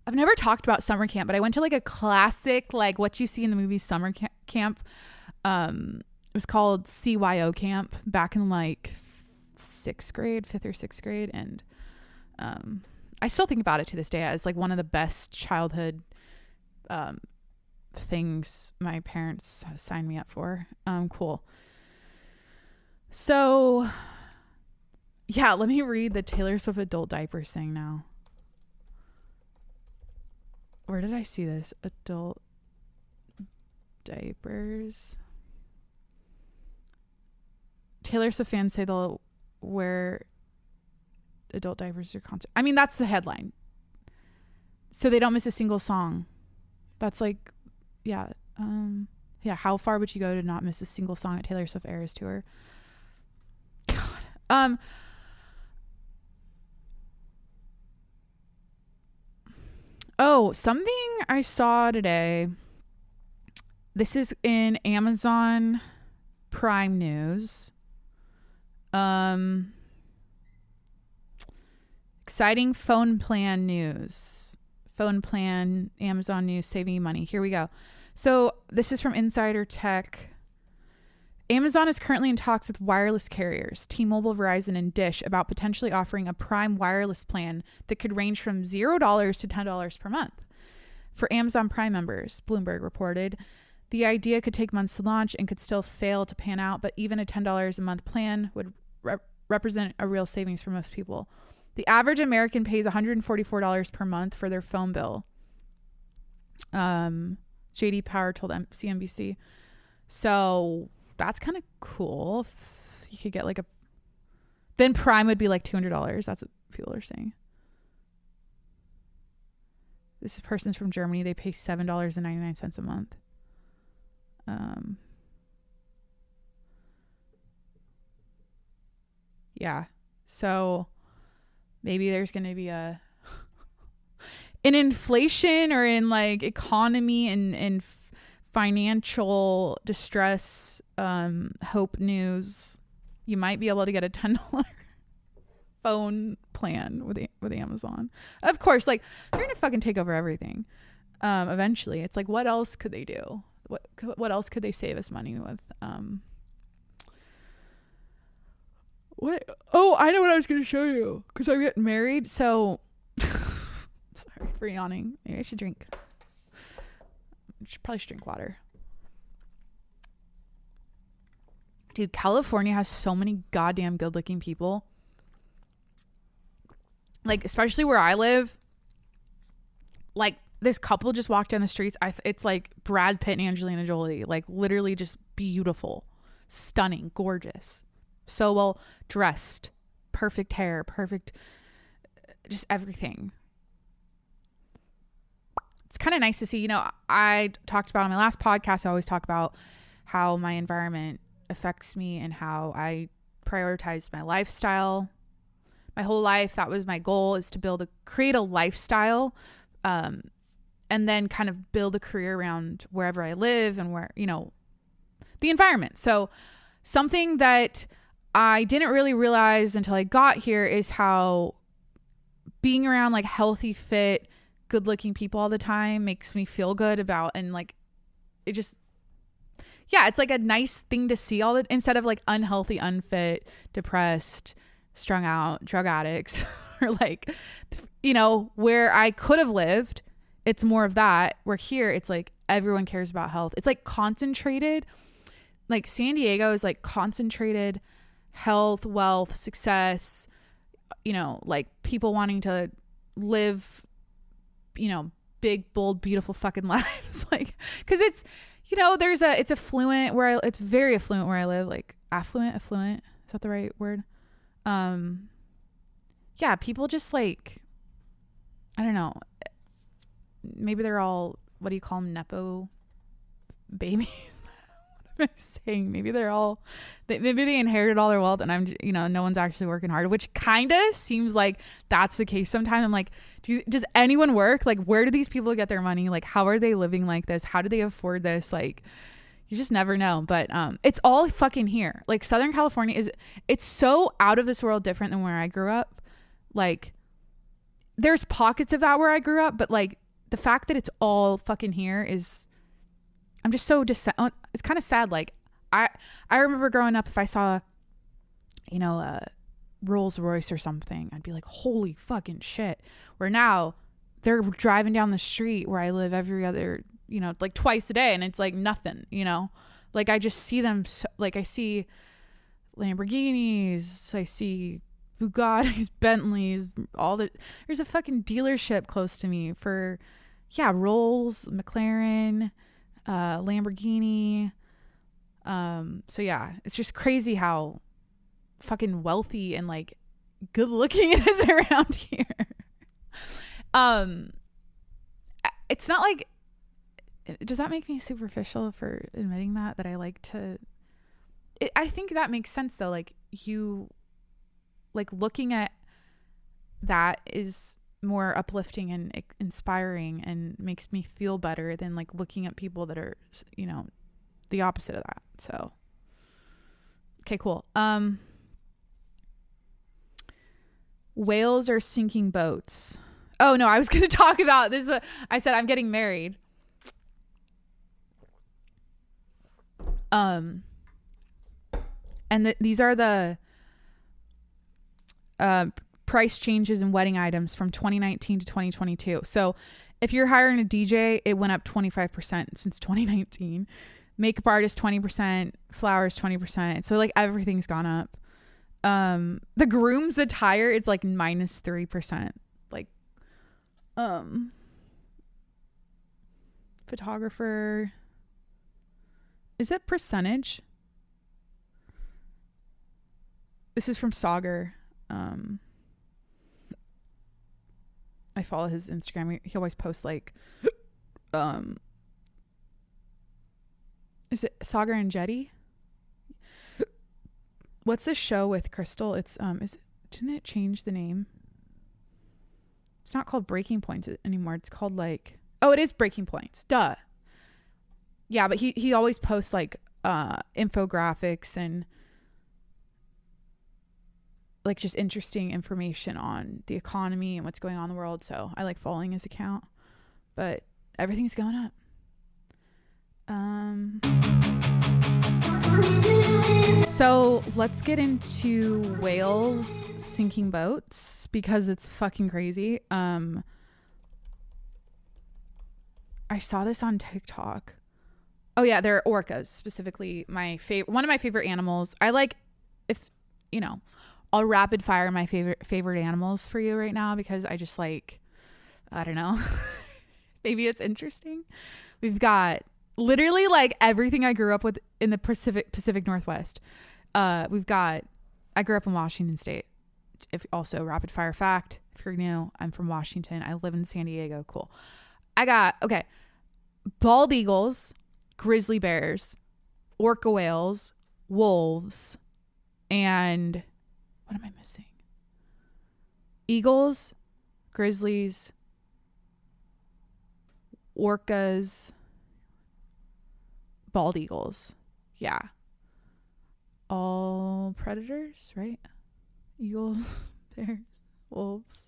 I've never talked about summer camp, but I went to like a classic, like what you see in the movie summer camp. It was called CYO camp back in like 5th or sixth grade. And I still think about it to this day as like one of the best childhood things my parents signed me up for. Cool. So yeah, let me read the Taylor Swift adult diapers thing now. Where did I see this? Adult diapers. Taylor Swift fans say they'll wear adult diapers at concert. I mean, that's the headline. So they don't miss a single song. That's like, yeah. Yeah. How far would you go to not miss a single song at Taylor Swift Eras Tour? God. Oh, something I saw today. This is in Amazon Prime News. Exciting phone plan news. Phone plan, Amazon news, saving you money. Here we go. So this is from Insider Tech. Amazon is currently in talks with wireless carriers, T-Mobile, Verizon, and Dish, about potentially offering a Prime wireless plan that could range from $0 to $10 per month. For Amazon Prime members, Bloomberg reported, the idea could take months to launch and could still fail to pan out, but even a $10 a month plan would represent a real savings for most people. The average American pays $144 per month for their phone bill. JD Power told CNBC. So that's kind of cool. If you could get like then Prime would be like $200. That's what people are saying. This person's from Germany. They pay $7.99 a month. Yeah. So maybe there's going to be an inflation or in like economy and financial distress, hope news. You might be able to get a $10 phone plan with Amazon. Of course, like they're going to fucking take over everything. Eventually it's like, what else could they do? What else could they save us money with? What? Oh, I know what I was going to show you because I'm getting married. So sorry for yawning. Maybe I should drink. Probably should drink water. Dude, California has so many goddamn good looking people. Like, especially where I live. Like, this couple just walked down the streets. It's like Brad Pitt and Angelina Jolie. Like, literally just beautiful. Stunning. Gorgeous. So well dressed. Perfect hair. Perfect. Just everything. It's kind of nice to see. You know, I talked about on my last podcast, I always talk about how my environment affects me and how I prioritize my lifestyle. My whole life, that was my goal, is to create a lifestyle, and then kind of build a career around wherever I live and where, you know, the environment. So something that I didn't really realize until I got here is how being around like healthy, fit, good looking people all the time makes me feel good about, and like it just, yeah, it's like a nice thing to see instead of like unhealthy, unfit, depressed, strung out drug addicts or like, you know, where I could have lived. It's more of that, where here it's like everyone cares about health. It's like concentrated, like San Diego is like concentrated health, wealth, success, you know, like people wanting to live, you know, big, bold, beautiful fucking lives. Like, cause it's, you know, it's affluent it's very affluent where I live, like affluent. Is that the right word? yeah, people just like, I don't know, maybe they're all, what do you call them, nepo babies? What am I saying? Maybe they're all, maybe they inherited all their wealth and I'm, you know, no one's actually working hard, which kind of seems like that's the case sometimes. I'm like, does anyone work? Like, where do these people get their money? Like, how are they living like this? How do they afford this? Like, you just never know. But it's all fucking here. Like, Southern California it's so out of this world different than where I grew up. Like, there's pockets of that where I grew up, but like the fact that it's all fucking here is, I'm just so it's kind of sad. Like, I remember growing up, if I saw, you know, a Rolls Royce or something, I'd be like, holy fucking shit. Where now they're driving down the street where I live every other, you know, like twice a day, and it's like nothing, you know. Like, I just see them, like, I see Lamborghinis, I see Bugattis, Bentleys, there's a fucking dealership close to me for, yeah, Rolls, McLaren, Lamborghini. So yeah, it's just crazy how fucking wealthy and like good looking it is around here. It's not like, does that make me superficial for admitting that I like to, I think that makes sense though. Like, you, like, looking at that is more uplifting and inspiring and makes me feel better than like looking at people that are, you know, the opposite of that. So, okay, cool. Whales are sinking boats. Oh no, I was going to talk about this. I said I'm getting married. And these are the price changes in wedding items from 2019 to 2022. So if you're hiring a DJ, it went up 25% since 2019. Makeup artist 20%, flowers 20%. So like everything's gone up. The groom's attire, it's like minus 3%. Like, photographer, is it percentage? This is from Sauger. I follow his Instagram. He always posts like, is it Sauger and Jetty? What's this show with Crystal? It's didn't it change the name? It's not called Breaking Points anymore. It's called like, oh, it is Breaking Points. Duh. Yeah, but he always posts like infographics and like just interesting information on the economy and what's going on in the world. So I like following his account, but everything's going up. So let's get into whales sinking boats because it's fucking crazy. I saw this on TikTok. Oh yeah, they're orcas, specifically one of my favorite animals. I like, if you know, I'll rapid fire my favorite animals for you right now because I just like, I don't know. Maybe it's interesting. We've got literally like everything I grew up with in the Pacific Northwest. I grew up in Washington State. If also rapid fire fact, if you're new, I'm from Washington. I live in San Diego. Cool. I got, okay, bald eagles, grizzly bears, orca whales, wolves, and what am I missing? Eagles, grizzlies, orcas, bald eagles. Yeah. All predators, right? Eagles, bears, wolves.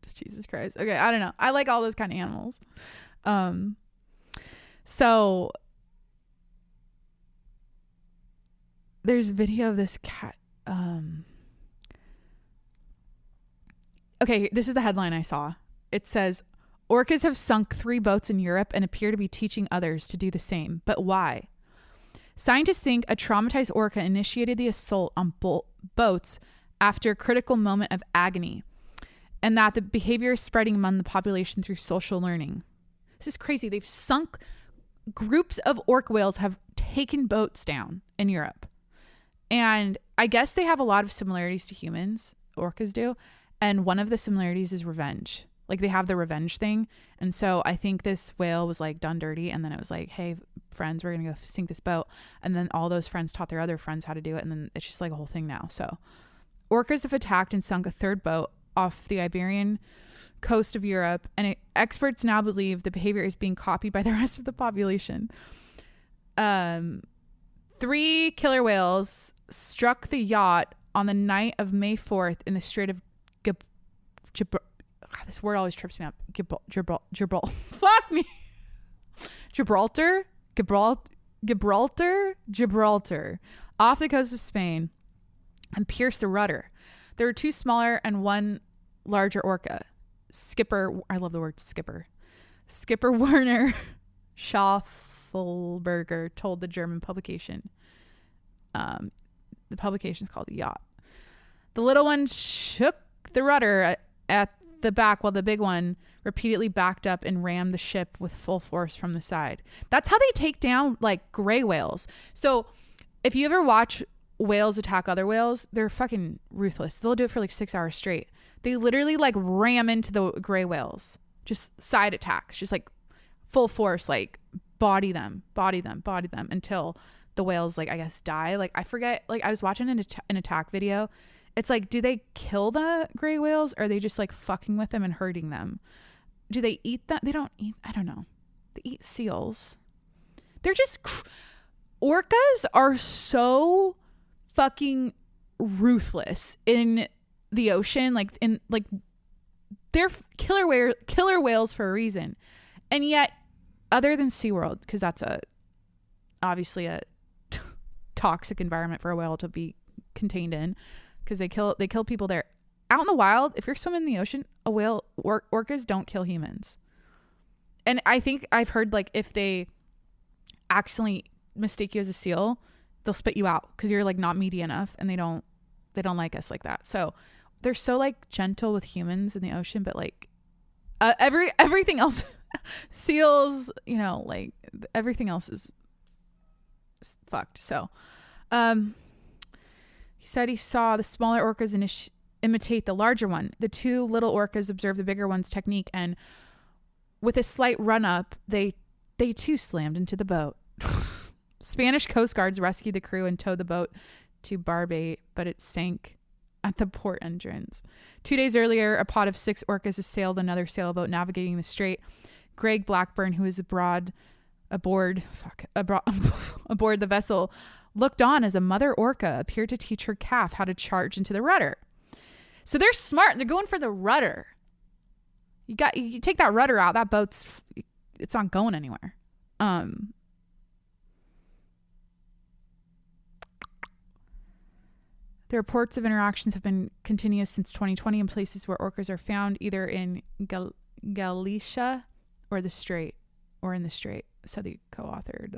Just Jesus Christ. Okay, I don't know. I like all those kind of animals. So there's video of this cat. Okay, this is the headline I saw. It says, orcas have sunk 3 boats in Europe and appear to be teaching others to do the same. But why? Scientists think a traumatized orca initiated the assault on boats after a critical moment of agony, and that the behavior is spreading among the population through social learning. This is crazy. They've sunk, groups of orca whales have taken boats down in Europe. And I guess they have a lot of similarities to humans, orcas do. And one of the similarities is revenge. Like they have the revenge thing. And so I think this whale was like done dirty. And then it was like, hey, friends, we're going to go sink this boat. And then all those friends taught their other friends how to do it. And then it's just like a whole thing now. So orcas have attacked and sunk a third boat off the Iberian coast of Europe. And experts now believe the behavior is being copied by the rest of the population. 3 killer whales struck the yacht on the night of May 4th in the Strait of this word always trips me up. Gibraltar, off the coast of Spain, and pierced the rudder. There were 2 smaller and 1 larger orca. I love the word skipper. Skipper Werner Schaffelberger told the German publication. The publication is called The Yacht. The little one shook the rudder at the back while the big one repeatedly backed up and rammed the ship with full force from the side. That's how they take down like gray whales. So if you ever watch whales attack other whales, they're fucking ruthless. They'll do it for like 6 hours straight. They literally like ram into the gray whales, just side attacks, just like full force, like body them until the whales, like, I guess, die. Like, I forget, like, I was watching an attack video. It's like, do they kill the gray whales, or are they just like fucking with them and hurting them? Do they eat them? They don't eat, I don't know. They eat seals. They're just, orcas are so fucking ruthless in the ocean. Like, they're killer whales for a reason. And yet, other than SeaWorld, because that's obviously a toxic environment for a whale to be contained in, because they kill people there. Out in the wild, if you're swimming in the ocean, orcas don't kill humans. And I think I've heard, like, if they accidentally mistake you as a seal, they'll spit you out because you're like not meaty enough, and they don't like us like that. So they're so like gentle with humans in the ocean, but like everything else, seals, you know, like everything else is fucked. So he said he saw the smaller orcas imitate the larger one. The 2 little orcas observed the bigger one's technique, and with a slight run up, they too slammed into the boat. Spanish Coast Guards rescued the crew and towed the boat to Barbate, but it sank at the port entrance. 2 days earlier, a pod of 6 orcas assailed another sailboat navigating the strait. Greg Blackburn, who was aboard the vessel, looked on as a mother orca appeared to teach her calf how to charge into the rudder. So they're smart. They're going for the rudder. You take that rudder out, that it's not going anywhere. The reports of interactions have been continuous since 2020 in places where orcas are found, either in Galicia or in the Strait, said the co-author.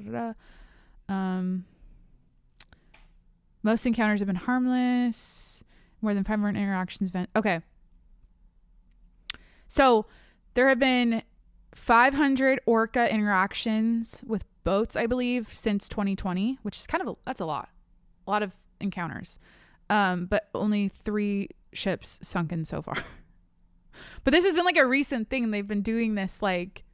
Most encounters have been harmless. More than 500 interactions. Okay. So there have been 500 orca interactions with boats, I believe, since 2020, which is that's a lot of encounters. But only 3 ships sunken so far. But this has been like a recent thing. They've been doing this like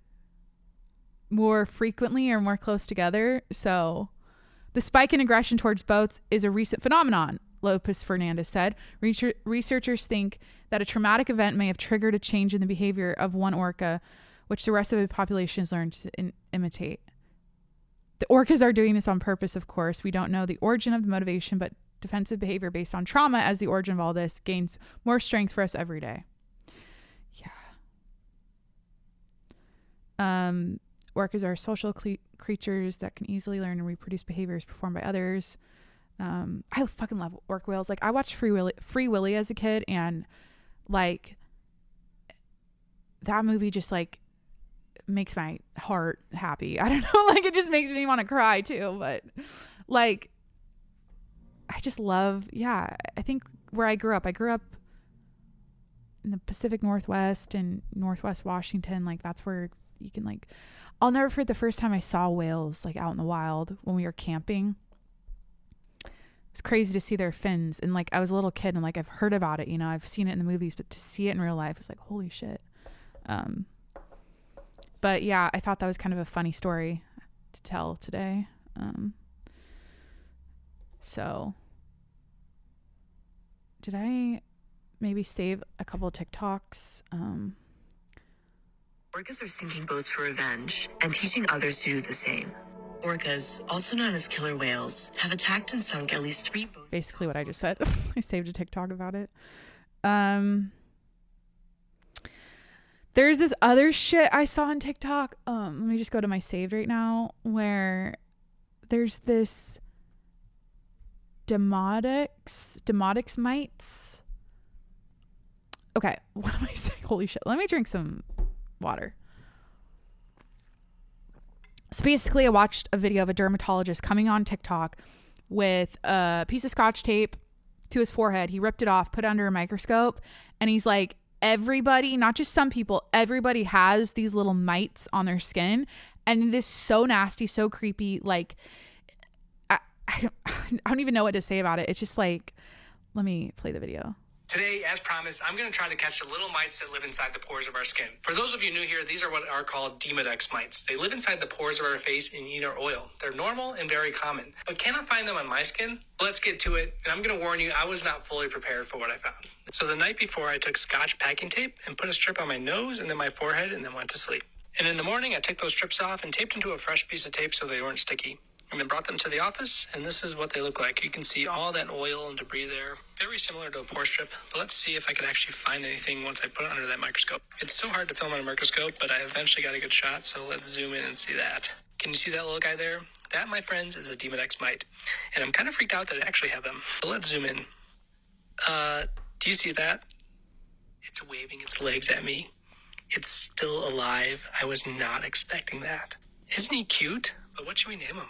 more frequently or more close together. So the spike in aggression towards boats is a recent phenomenon, Lopez Fernandez said. Researchers think that a traumatic event may have triggered a change in the behavior of one orca, which the rest of the population has learned to imitate. The orcas are doing this on purpose, of course. We don't know the origin of the motivation, but defensive behavior based on trauma as the origin of all this gains more strength for us every day. Yeah. Orcas are social creatures that can easily learn and reproduce behaviors performed by others. I fucking love orc whales. Like, I watched Free Willy as a kid, and like that movie just like makes my heart happy. I don't know, like it just makes me want to cry too. But like, I just love. Yeah, I think where I grew up in the Pacific Northwest and Northwest Washington. Like, that's where you can like. I'll never forget the first time I saw whales like out in the wild when we were camping. It's crazy to see their fins. And like, I was a little kid and like, I've heard about it, you know, I've seen it in the movies, but to see it in real life is like, holy shit. But yeah, I thought that was kind of a funny story to tell today. So did I maybe save a couple of TikToks? Orcas are sinking boats for revenge and teaching others to do the same. Orcas, also known as killer whales, have attacked and sunk at least 3 boats. Basically what I just said. I saved a TikTok about it. There's this other shit I saw on TikTok. Let me just go to my saved right now, where there's this Demodex mites. Okay, what am I saying? Holy shit. Let me drink some water. So basically, I watched a video of a dermatologist coming on TikTok with a piece of scotch tape to his forehead. He ripped it off, put it under a microscope, and he's like, everybody, not just some people, everybody has these little mites on their skin, and it is so nasty, so creepy. Like, I don't even know what to say about it. It's just like, let me play the video. Today, as promised, I'm going to try to catch the little mites that live inside the pores of our skin. For those of you new here, these are what are called Demodex mites. They live inside the pores of our face and eat our oil. They're normal and very common. But can I find them on my skin? Let's get to it. And I'm going to warn you, I was not fully prepared for what I found. So the night before, I took Scotch packing tape and put a strip on my nose and then my forehead and then went to sleep. And in the morning, I took those strips off and taped them to a fresh piece of tape so they weren't sticky. And then brought them to the office, and this is what they look like. You can see all that oil and debris there. Very similar to a pore strip, but let's see if I could actually find anything once I put it under that microscope. It's so hard to film on a microscope, but I eventually got a good shot, so let's zoom in and see that. Can you see that little guy there? That, my friends, is a Demodex mite. And I'm kind of freaked out that I actually have them. But let's zoom in. Do you see that? It's waving its legs at me. It's still alive. I was not expecting that. Isn't he cute? But what should we name him?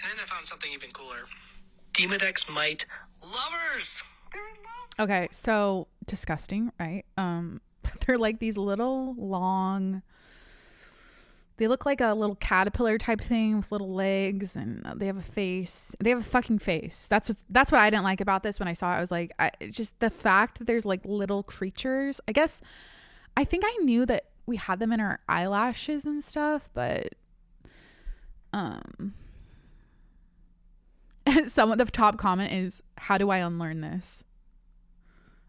And then I found something even cooler. Demodex mite lovers. They're in love. Okay, so disgusting, right? They're like these little long, they look like a little caterpillar type thing with little legs, and they have a face. They have a fucking face. That's what I didn't like about this. When I saw it, I was like, just the fact that there's like little creatures. I think I knew that we had them in our eyelashes and stuff, but some of the top comment is, how do I unlearn this?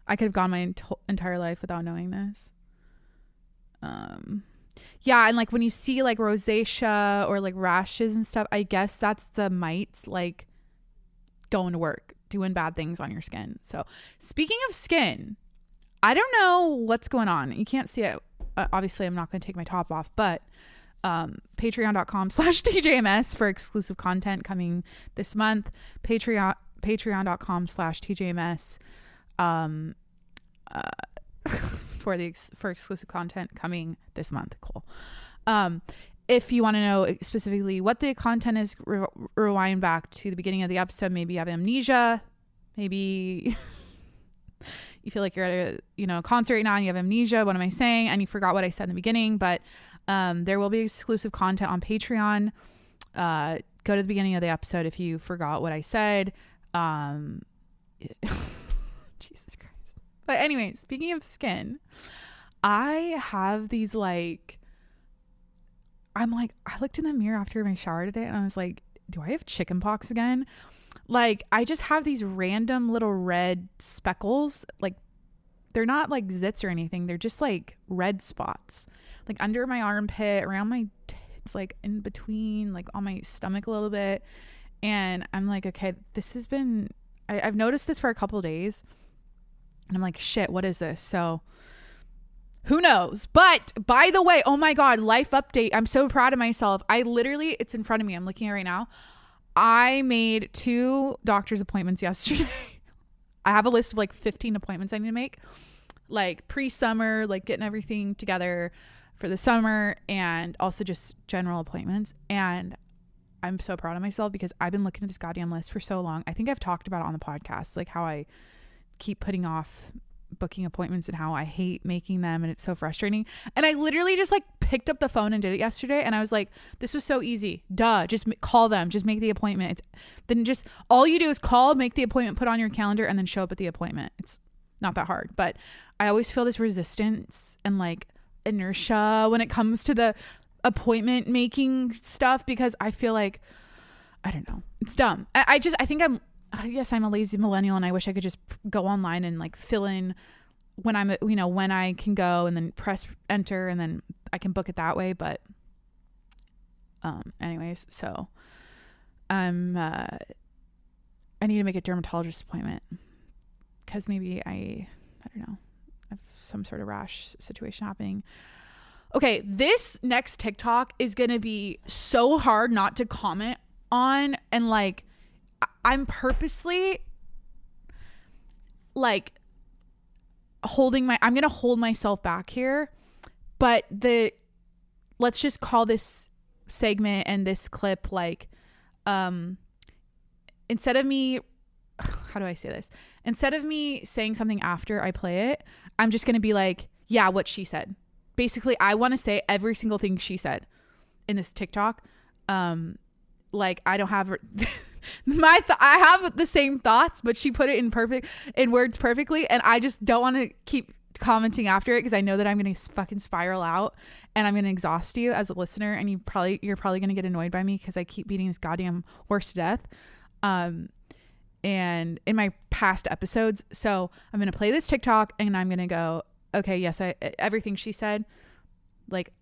I could have gone my entire life without knowing this. Yeah, and like when you see like rosacea or like rashes and stuff, I guess that's the mites like going to work, doing bad things on your skin. So speaking of skin, I don't know what's going on. You can't see it. Obviously, I'm not going to take my top off, but patreon.com/TJMS for exclusive content coming this month. Patreon.com/TJMS for exclusive content coming this month. Cool. If you want to know specifically what the content is, rewind back to the beginning of the episode. Maybe you have amnesia. Maybe you feel like you're at a concert right now and you have amnesia. What am I saying? And you forgot what I said in the beginning, but there will be exclusive content on Patreon. Go to the beginning of the episode if you forgot what I said. Jesus Christ. But anyway, speaking of skin, I have these I looked in the mirror after my shower today and I was like, do I have chicken pox again? Like, I just have these random little red speckles. Like, they're not like zits or anything. They're just like red spots, like under my armpit, around my tits, like in between, like on my stomach a little bit. And I'm like, okay, this has been, I've noticed this for a couple of days and I'm like, shit, what is this? So who knows? But by the way, oh my God, life update. I'm so proud of myself. It's in front of me. I'm looking at it right now. I made 2 doctor's appointments yesterday. I have a list of like 15 appointments I need to make, like pre-summer, like getting everything together for the summer, and also just general appointments. And I'm so proud of myself because I've been looking at this goddamn list for so long. I think I've talked about it on the podcast, like how I keep putting off booking appointments and how I hate making them and it's so frustrating. And I literally just like picked up the phone and did it yesterday, and I was like, this was so easy. Duh, just call them, just make the appointment. Then just all you do is call, make the appointment, put on your calendar, and then show up at the appointment. It's not that hard. But I always feel this resistance and like inertia when it comes to the appointment making stuff, because I feel like, I don't know, it's dumb. I think I'm a lazy millennial, and I wish I could just go online and like fill in when I'm, when I can go, and then press enter, and then I can book it that way. But anyways, so I need to make a dermatologist appointment, because maybe I don't know, I have some sort of rash situation happening. Okay, this next TikTok is gonna be so hard not to comment on, and like I'm purposely like I'm gonna hold myself back here, but let's just call this segment and this clip like instead of me, how do I say this? Instead of me saying something after I play it, I'm just gonna be like, yeah, what she said. Basically, I want to say every single thing she said in this TikTok. Like I don't have I have the same thoughts, but she put it in words perfectly, and I just don't want to keep commenting after it, because I know that I'm going to fucking spiral out and I'm going to exhaust you as a listener, and you're probably going to get annoyed by me because I keep beating this goddamn horse to death. And in my past episodes, so I'm going to play this TikTok and I'm going to go, okay, yes, everything she said, like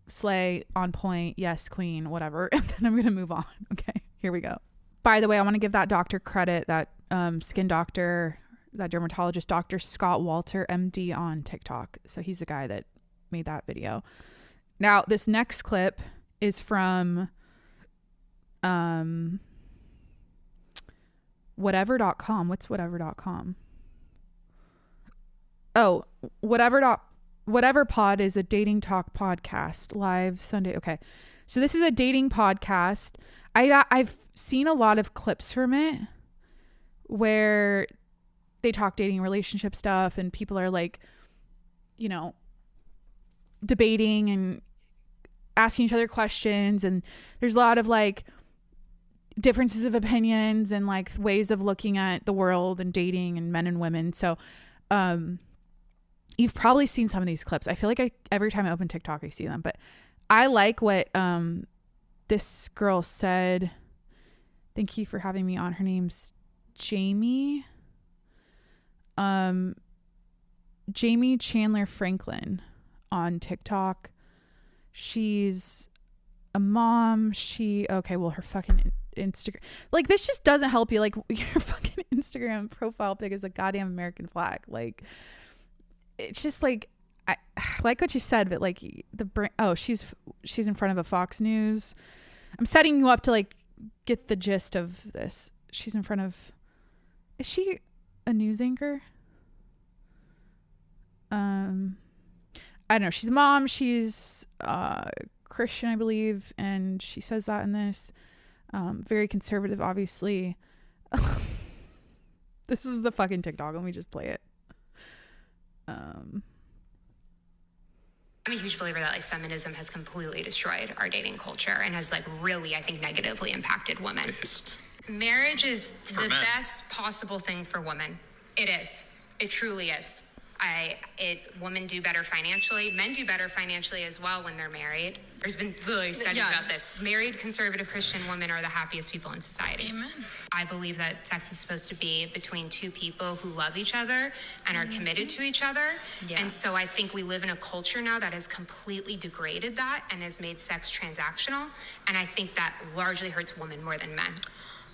slay, on point, yes, queen, whatever, and then I'm gonna move on. Okay, here we go. By the way, I want to give that doctor credit, that skin doctor, that dermatologist, Dr. Scott Walter, MD, on TikTok. So he's the guy that made that video. Now this next clip is from whatever.com. What's whatever.com? Oh, Whatever Pod is a dating talk podcast, live Sunday. Okay. So this is a dating podcast. I've seen a lot of clips from it where they talk dating, relationship stuff, and people are like, debating and asking each other questions, and there's a lot of like differences of opinions and like ways of looking at the world and dating and men and women. So, you've probably seen some of these clips. I feel like every time I open TikTok, I see them. But I like what this girl said. Thank you for having me on. Her name's Jamie. Jamie Chandler Franklin on TikTok. She's a mom. Her fucking Instagram. Like, this just doesn't help you. Like, your fucking Instagram profile pic is a goddamn American flag. Like, it's just like, I like what you said, but like she's in front of a Fox News. I'm setting you up to like get the gist of this. She's in front of, is she a news anchor? I don't know. She's a mom. She's Christian, I believe, and she says that in this. Very conservative, obviously. This is the fucking TikTok. Let me just play it. I'm a huge believer that like feminism has completely destroyed our dating culture and has like really, I think, negatively impacted women. Marriage is the best possible thing for women. It is. It truly is. Women do better financially. Men do better financially as well when they're married. There's been literally studies about this. Married, conservative Christian women are the happiest people in society. Amen. I believe that sex is supposed to be between two people who love each other and are committed to each other. Yeah. And so I think we live in a culture now that has completely degraded that and has made sex transactional. And I think that largely hurts women more than men.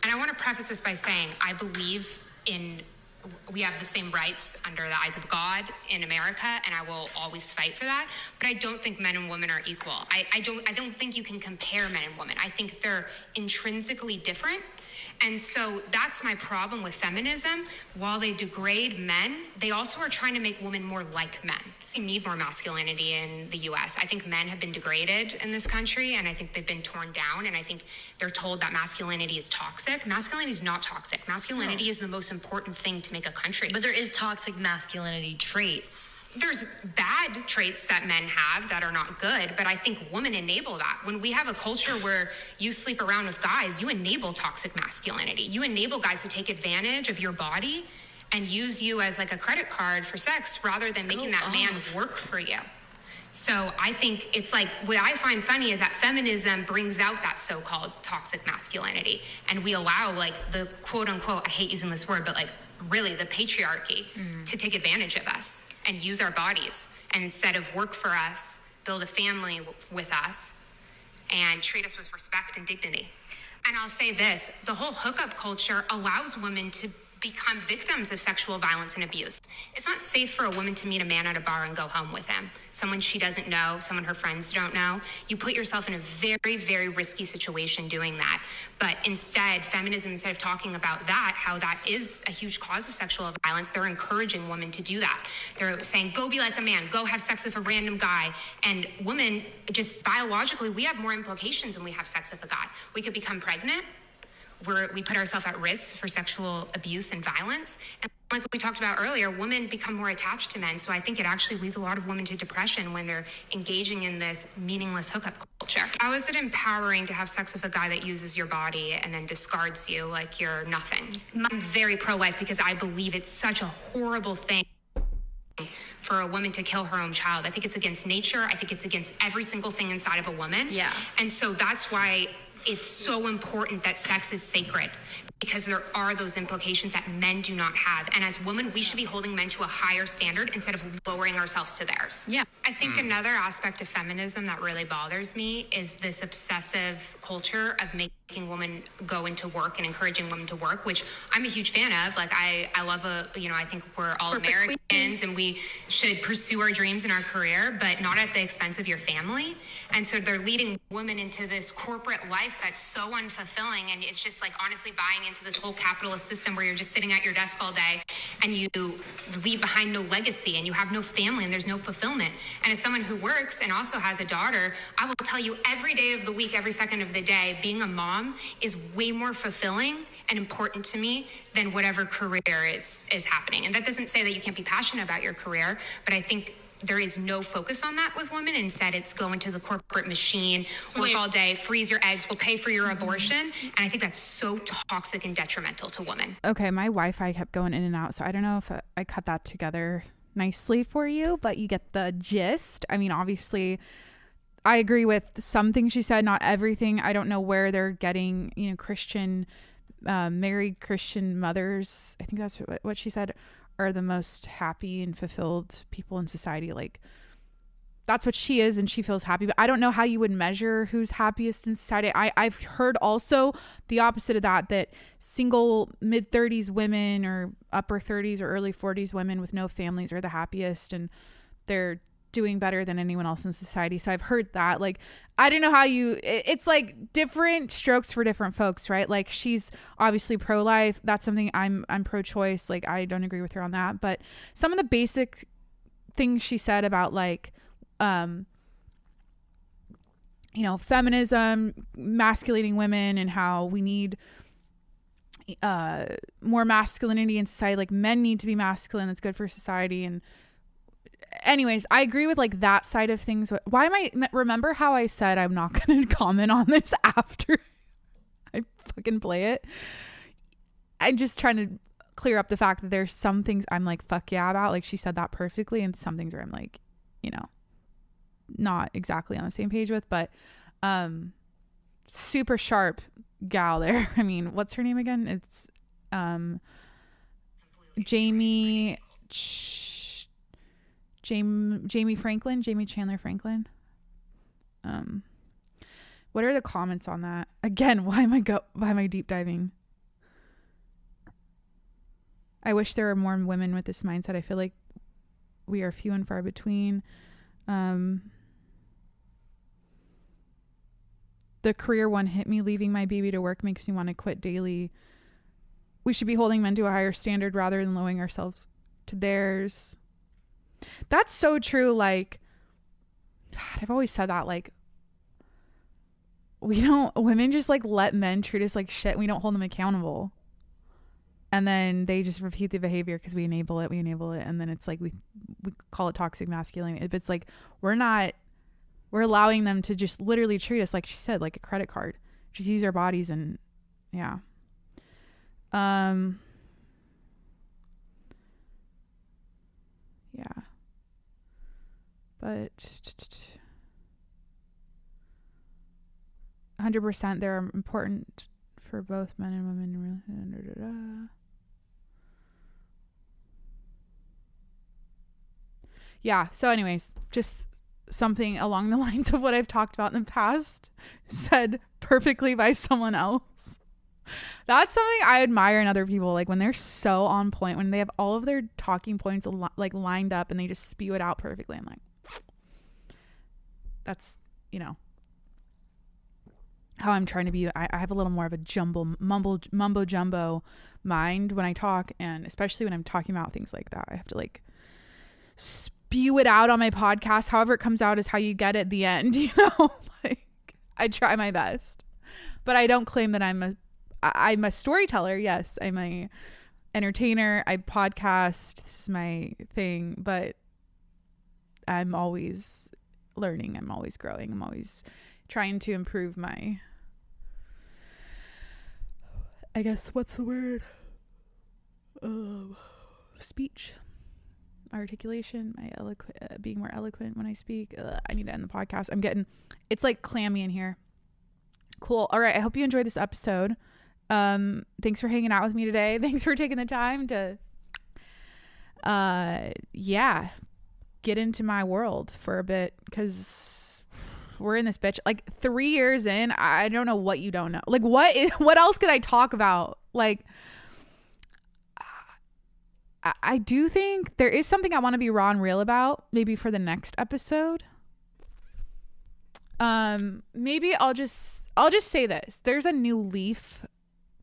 And I want to preface this by saying I believe we have the same rights under the eyes of God in America, and I will always fight for that. But I don't think men and women are equal. I don't think you can compare men and women. I think they're intrinsically different, And so that's my problem with feminism. While they degrade men, they also are trying to make women more like men. We need more masculinity in the US. I think men have been degraded in this country, and I think they've been torn down, and I think they're told that masculinity is toxic. Masculinity is not toxic. Masculinity is the most important thing to make a country. But there is toxic masculinity traits. There's bad traits that men have that are not good, but I think women enable that. When we have a culture where you sleep around with guys, you enable toxic masculinity. You enable guys to take advantage of your body and use you as like a credit card for sex rather than making that man work for you. So I think it's like, what I find funny is that feminism brings out that so-called toxic masculinity, and we allow like the quote unquote, I hate using this word, but like really the patriarchy to take advantage of us and use our bodies, and instead of work for us, build a family with us and treat us with respect and dignity. And I'll say this, the whole hookup culture allows women to become victims of sexual violence and abuse. It's not safe for a woman to meet a man at a bar and go home with him. Someone she doesn't know, someone her friends don't know. You put yourself in a very, very risky situation doing that. But instead, feminism, instead of talking about that, how that is a huge cause of sexual violence, they're encouraging women to do that. They're saying, go be like a man, go have sex with a random guy. And women, just biologically, we have more implications when we have sex with a guy. We could become pregnant. We put ourselves at risk for sexual abuse and violence. And like we talked about earlier, women become more attached to men. So I think it actually leads a lot of women to depression when they're engaging in this meaningless hookup culture. How is it empowering to have sex with a guy that uses your body and then discards you like you're nothing? I'm very pro-life because I believe it's such a horrible thing for a woman to kill her own child. I think it's against nature. I think it's against every single thing inside of a woman. Yeah. And so that's why it's so important that sex is sacred, because there are those implications that men do not have. And as women, we should be holding men to a higher standard instead of lowering ourselves to theirs. Yeah. I think another aspect of feminism that really bothers me is this obsessive culture of making women go into work and encouraging women to work, which I'm a huge fan of. Like I love I think we're all Americans and we should pursue our dreams in our career, but not at the expense of your family. And so they're leading women into this corporate life that's so unfulfilling. And it's just like honestly buying into this whole capitalist system where you're just sitting at your desk all day and you leave behind no legacy and you have no family and there's no fulfillment. And as someone who works and also has a daughter, I will tell you every day of the week, every second of the day, being a mom is way more fulfilling and important to me than whatever career is happening. And that doesn't say that you can't be passionate about your career, but I think there is no focus on that with women. Instead, it's go into the corporate machine, work all day, freeze your eggs, we'll pay for your abortion. And I think that's so toxic and detrimental to women. Okay, my Wi-Fi kept going in and out, so I don't know if I cut that together nicely for you, but you get the gist. I mean, obviously, I agree with some things she said, not everything. I don't know where they're getting, Christian, married Christian mothers, I think that's what she said, are the most happy and fulfilled people in society. Like, that's what she is and she feels happy, but I don't know how you would measure who's happiest in society. I've heard also the opposite of that single mid-30s women or upper 30s or early 40s women with no families are the happiest and they're doing better than anyone else in society. So I've heard that. Like, I don't know how it's like different strokes for different folks, right? Like, she's obviously pro-life. That's something I'm pro-choice. Like, I don't agree with her on that, but some of the basic things she said about like, feminism, masculating women, and how we need more masculinity in society. Like, men need to be masculine. That's good for society. And anyways, I agree with like that side of things. Why am I remember how I said I'm not going to comment on this after I fucking play it? I'm just trying to clear up the fact that there's some things I'm like, fuck yeah about. Like, she said that perfectly. And some things where I'm like, not exactly on the same page with, but super sharp gal there. I mean, what's her name again? It's Jamie Chandler Franklin. What are the comments on that? Again, why am I deep diving? I wish there were more women with this mindset. I feel like we are few and far between. The career one hit me. Leaving my baby to work makes me want to quit daily. We should be holding men to a higher standard rather than lowering ourselves to theirs. That's so true. Like, God, I've always said that. Like, women just like let men treat us like shit. We don't hold them accountable. And then they just repeat the behavior because we enable it. And then it's like, we call it toxic masculinity. It's like, we're allowing them to just literally treat us, like she said, like a credit card. Just use our bodies and yeah. Yeah. But 100% they're important for both men and women. Yeah. So anyways, just something along the lines of what I've talked about in the past, said perfectly by someone else. That's something I admire in other people, like when they're so on point, when they have all of their talking points like lined up and they just spew it out perfectly. I'm like, that's, you know, how I'm trying to be. I have a little more of a mumbo jumbo mind when I talk, and especially when I'm talking about things like that, I have to like spew it out on my podcast. However it comes out is how you get it at the end, you know. Like, I try my best, but I don't claim that I'm a storyteller. Yes, I'm a entertainer. I podcast. This is my thing, but I'm always learning. I'm always growing. I'm always trying to improve my, I guess, what's the word? Speech, articulation, my being more eloquent when I speak. I need to end the podcast. It's like clammy in here. Cool. All right. I hope you enjoyed this episode. Thanks for hanging out with me today. Thanks for taking the time to, get into my world for a bit, because we're in this bitch like 3 years in. I don't know what you don't know. Like, what else could I talk about? Like, I do think there is something I want to be raw and real about, maybe for the next episode. Maybe I'll just say this. There's a new leaf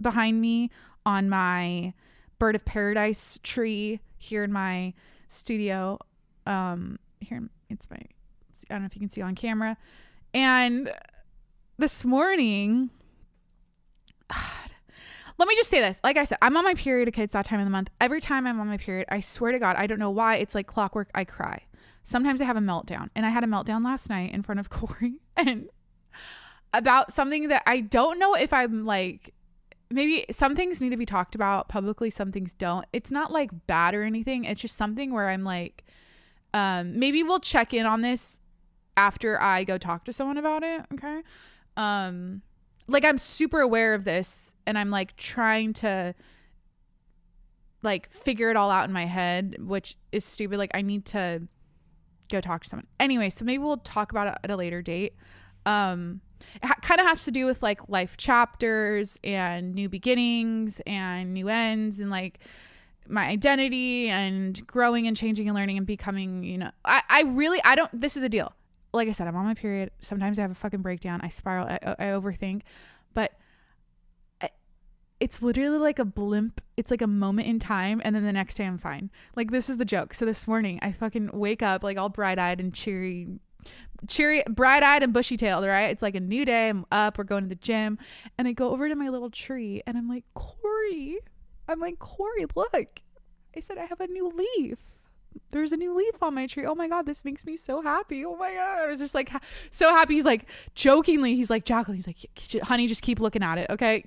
behind me on my bird of paradise tree here in my studio. Here it's my, I don't know if you can see on camera. And this morning, let me just say this. Like I said, I'm on my period. Okay, it's that time of the month. Every time I'm on my period, I swear to God, I don't know why, it's like clockwork. I cry. Sometimes I have a meltdown, and I had a meltdown last night in front of Cory, and about something that I don't know if I'm like, maybe some things need to be talked about publicly, some things don't. It's not like bad or anything. It's just something where I'm like, maybe we'll check in on this after I go talk to someone about it. Okay. Like, I'm super aware of this, and I'm like trying to like figure it all out in my head, which is stupid. Like, I need to go talk to someone anyway. So maybe we'll talk about it at a later date. It kind of has to do with like life chapters and new beginnings and new ends, and like my identity and growing and changing and learning and becoming, you know, this is the deal. Like I said, I'm on my period. Sometimes I have a fucking breakdown. I spiral. I overthink, but it's literally like a blimp. It's like a moment in time, and then the next day I'm fine. Like, this is the joke. So this morning I fucking wake up like all bright-eyed and cheery, bright-eyed and bushy-tailed, right? It's like a new day. I'm up. We're going to the gym, and I go over to my little tree, and I'm like, Cory, look. I said, I have a new leaf. There's a new leaf on my tree. Oh my God, this makes me so happy. Oh my God. I was just like so happy. He's like, jokingly, he's like, Jacqueline, he's like, honey, just keep looking at it. Okay.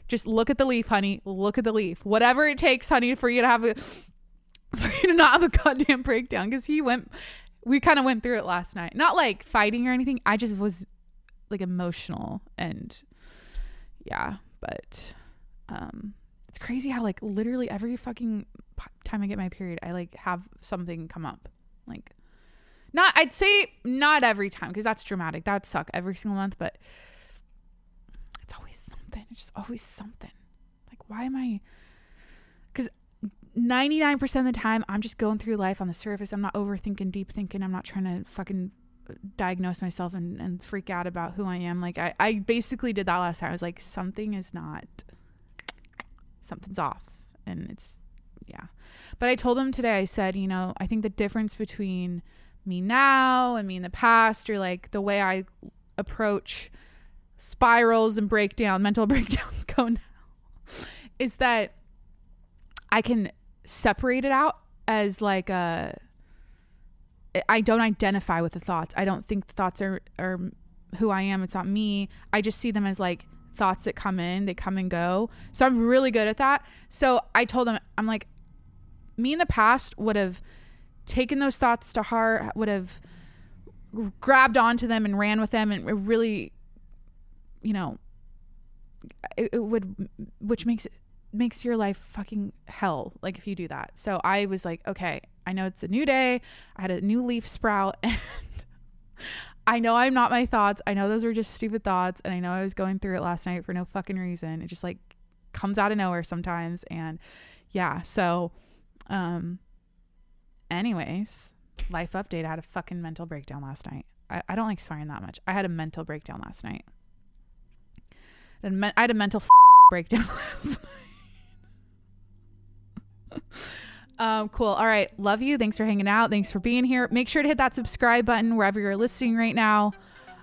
Just look at the leaf, honey. Look at the leaf. Whatever it takes, honey, for you to not have a goddamn breakdown. Cause we kind of went through it last night. Not like fighting or anything. I just was like emotional, and yeah, but, it's crazy how like literally every fucking time I get my period, I like have something come up. Like, I'd say not every time, because that's dramatic. That would suck every single month, but it's always something. It's just always something. Like, why am I? Because 99% of the time, I'm just going through life on the surface. I'm not overthinking, deep thinking. I'm not trying to fucking diagnose myself and freak out about who I am. Like I basically did that last time. I was like, something's off. And it's, yeah. But I told him today, I said, you know, I think the difference between me now and me in the past, or like the way I approach spirals and mental breakdowns go now, is that I can separate it out as like I don't identify with the thoughts. I don't think the thoughts are who I am. It's not me. I just see them as like thoughts that come in, they come and go. So I'm really good at that. So I told him, I'm like, me in the past would have taken those thoughts to heart, would have grabbed onto them and ran with them, and it really, you know, it would, which makes your life fucking hell, like if you do that. So I was like, okay, I know it's a new day, I had a new leaf sprout, and I know I'm not my thoughts, I know those were just stupid thoughts, and I know I was going through it last night for no fucking reason. It just like comes out of nowhere sometimes. And yeah, so anyways, life update. I had a fucking mental breakdown last night. I don't like swearing that much. I had a mental breakdown last night. I had a mental breakdown last night. Cool. All right. Love you. Thanks for hanging out. Thanks for being here. Make sure to hit that subscribe button wherever you're listening right now.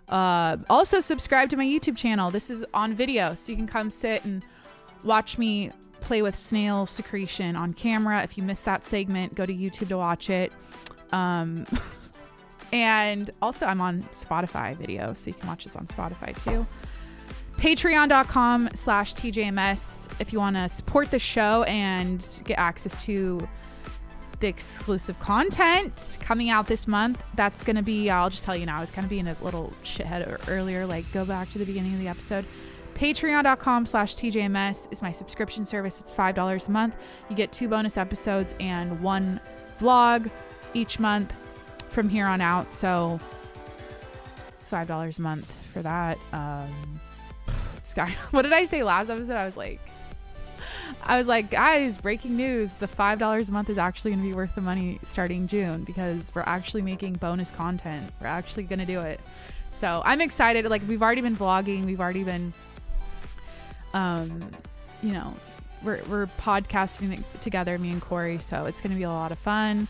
Also subscribe to my YouTube channel. This is on video, so you can come sit and watch me play with snail secretion on camera. If you missed that segment, go to YouTube to watch it. And also I'm on Spotify video, so you can watch this on Spotify too. Patreon.com/TJMS if you want to support the show and get access to the exclusive content coming out this month. That's going to be, I'll just tell you now, I was kind of being a little shithead earlier, like go back to the beginning of the episode. Patreon.com/TJMS is my subscription service. It's $5 a month. You get 2 bonus episodes and 1 vlog each month from here on out. So $5 a month for that. What did I say last episode? I was like, guys, breaking news. The $5 a month is actually going to be worth the money starting June, because we're actually making bonus content. We're actually going to do it. So I'm excited. Like, we've already been vlogging. We've already been, you know, we're podcasting together, me and Cory. So it's going to be a lot of fun.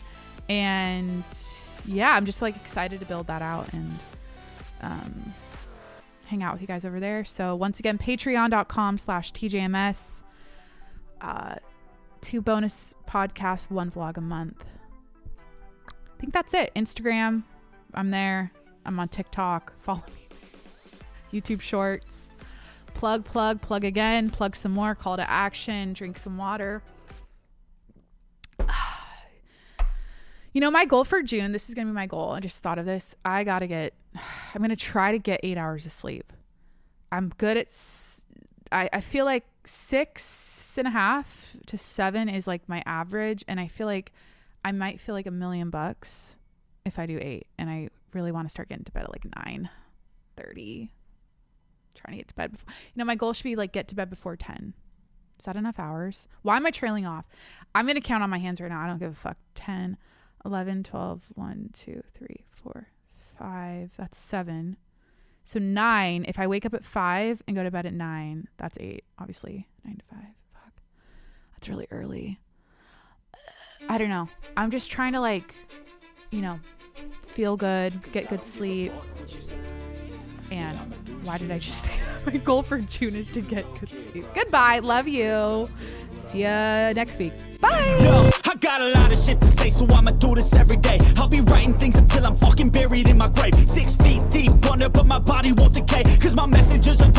And yeah, I'm just like excited to build that out and, hang out with you guys over there. So once again, patreon.com/TJMS, 2 bonus podcasts, 1 vlog a month. I think that's it. Instagram, I'm there. I'm on TikTok. Follow me. YouTube shorts. Plug again. Plug some more. Call to action. Drink some water. You know, my goal for June, this is going to be my goal. I just thought of this. I'm going to try to get 8 hours of sleep. I'm good at, I feel like 6.5 to 7 is like my average. And I feel like I might feel like $1 million if I do 8. And I really want to start getting to bed at like 9:30. Trying to get to bed before, you know, my goal should be like get to bed before 10. Is that enough hours? Why am I trailing off? I'm going to count on my hands right now. I don't give a fuck. 10, 11, 12, 1, 2, 3, 4, 5. That's 7. So 9. If I wake up at 5 and go to bed at 9, that's 8. Obviously 9 to 5. Fuck. That's really early. I don't know. I'm just trying to, like, you know, feel good, get good sleep. And why did I just say that? My goal for June is to get good sleep. Goodbye. Love you. See ya next week. Bye. Yo, I got a lot of shit to say, so I'ma do this every day. I'll be writing things until I'm fucking buried in my grave. 6 feet deep under, but my body won't decay, cause my messages are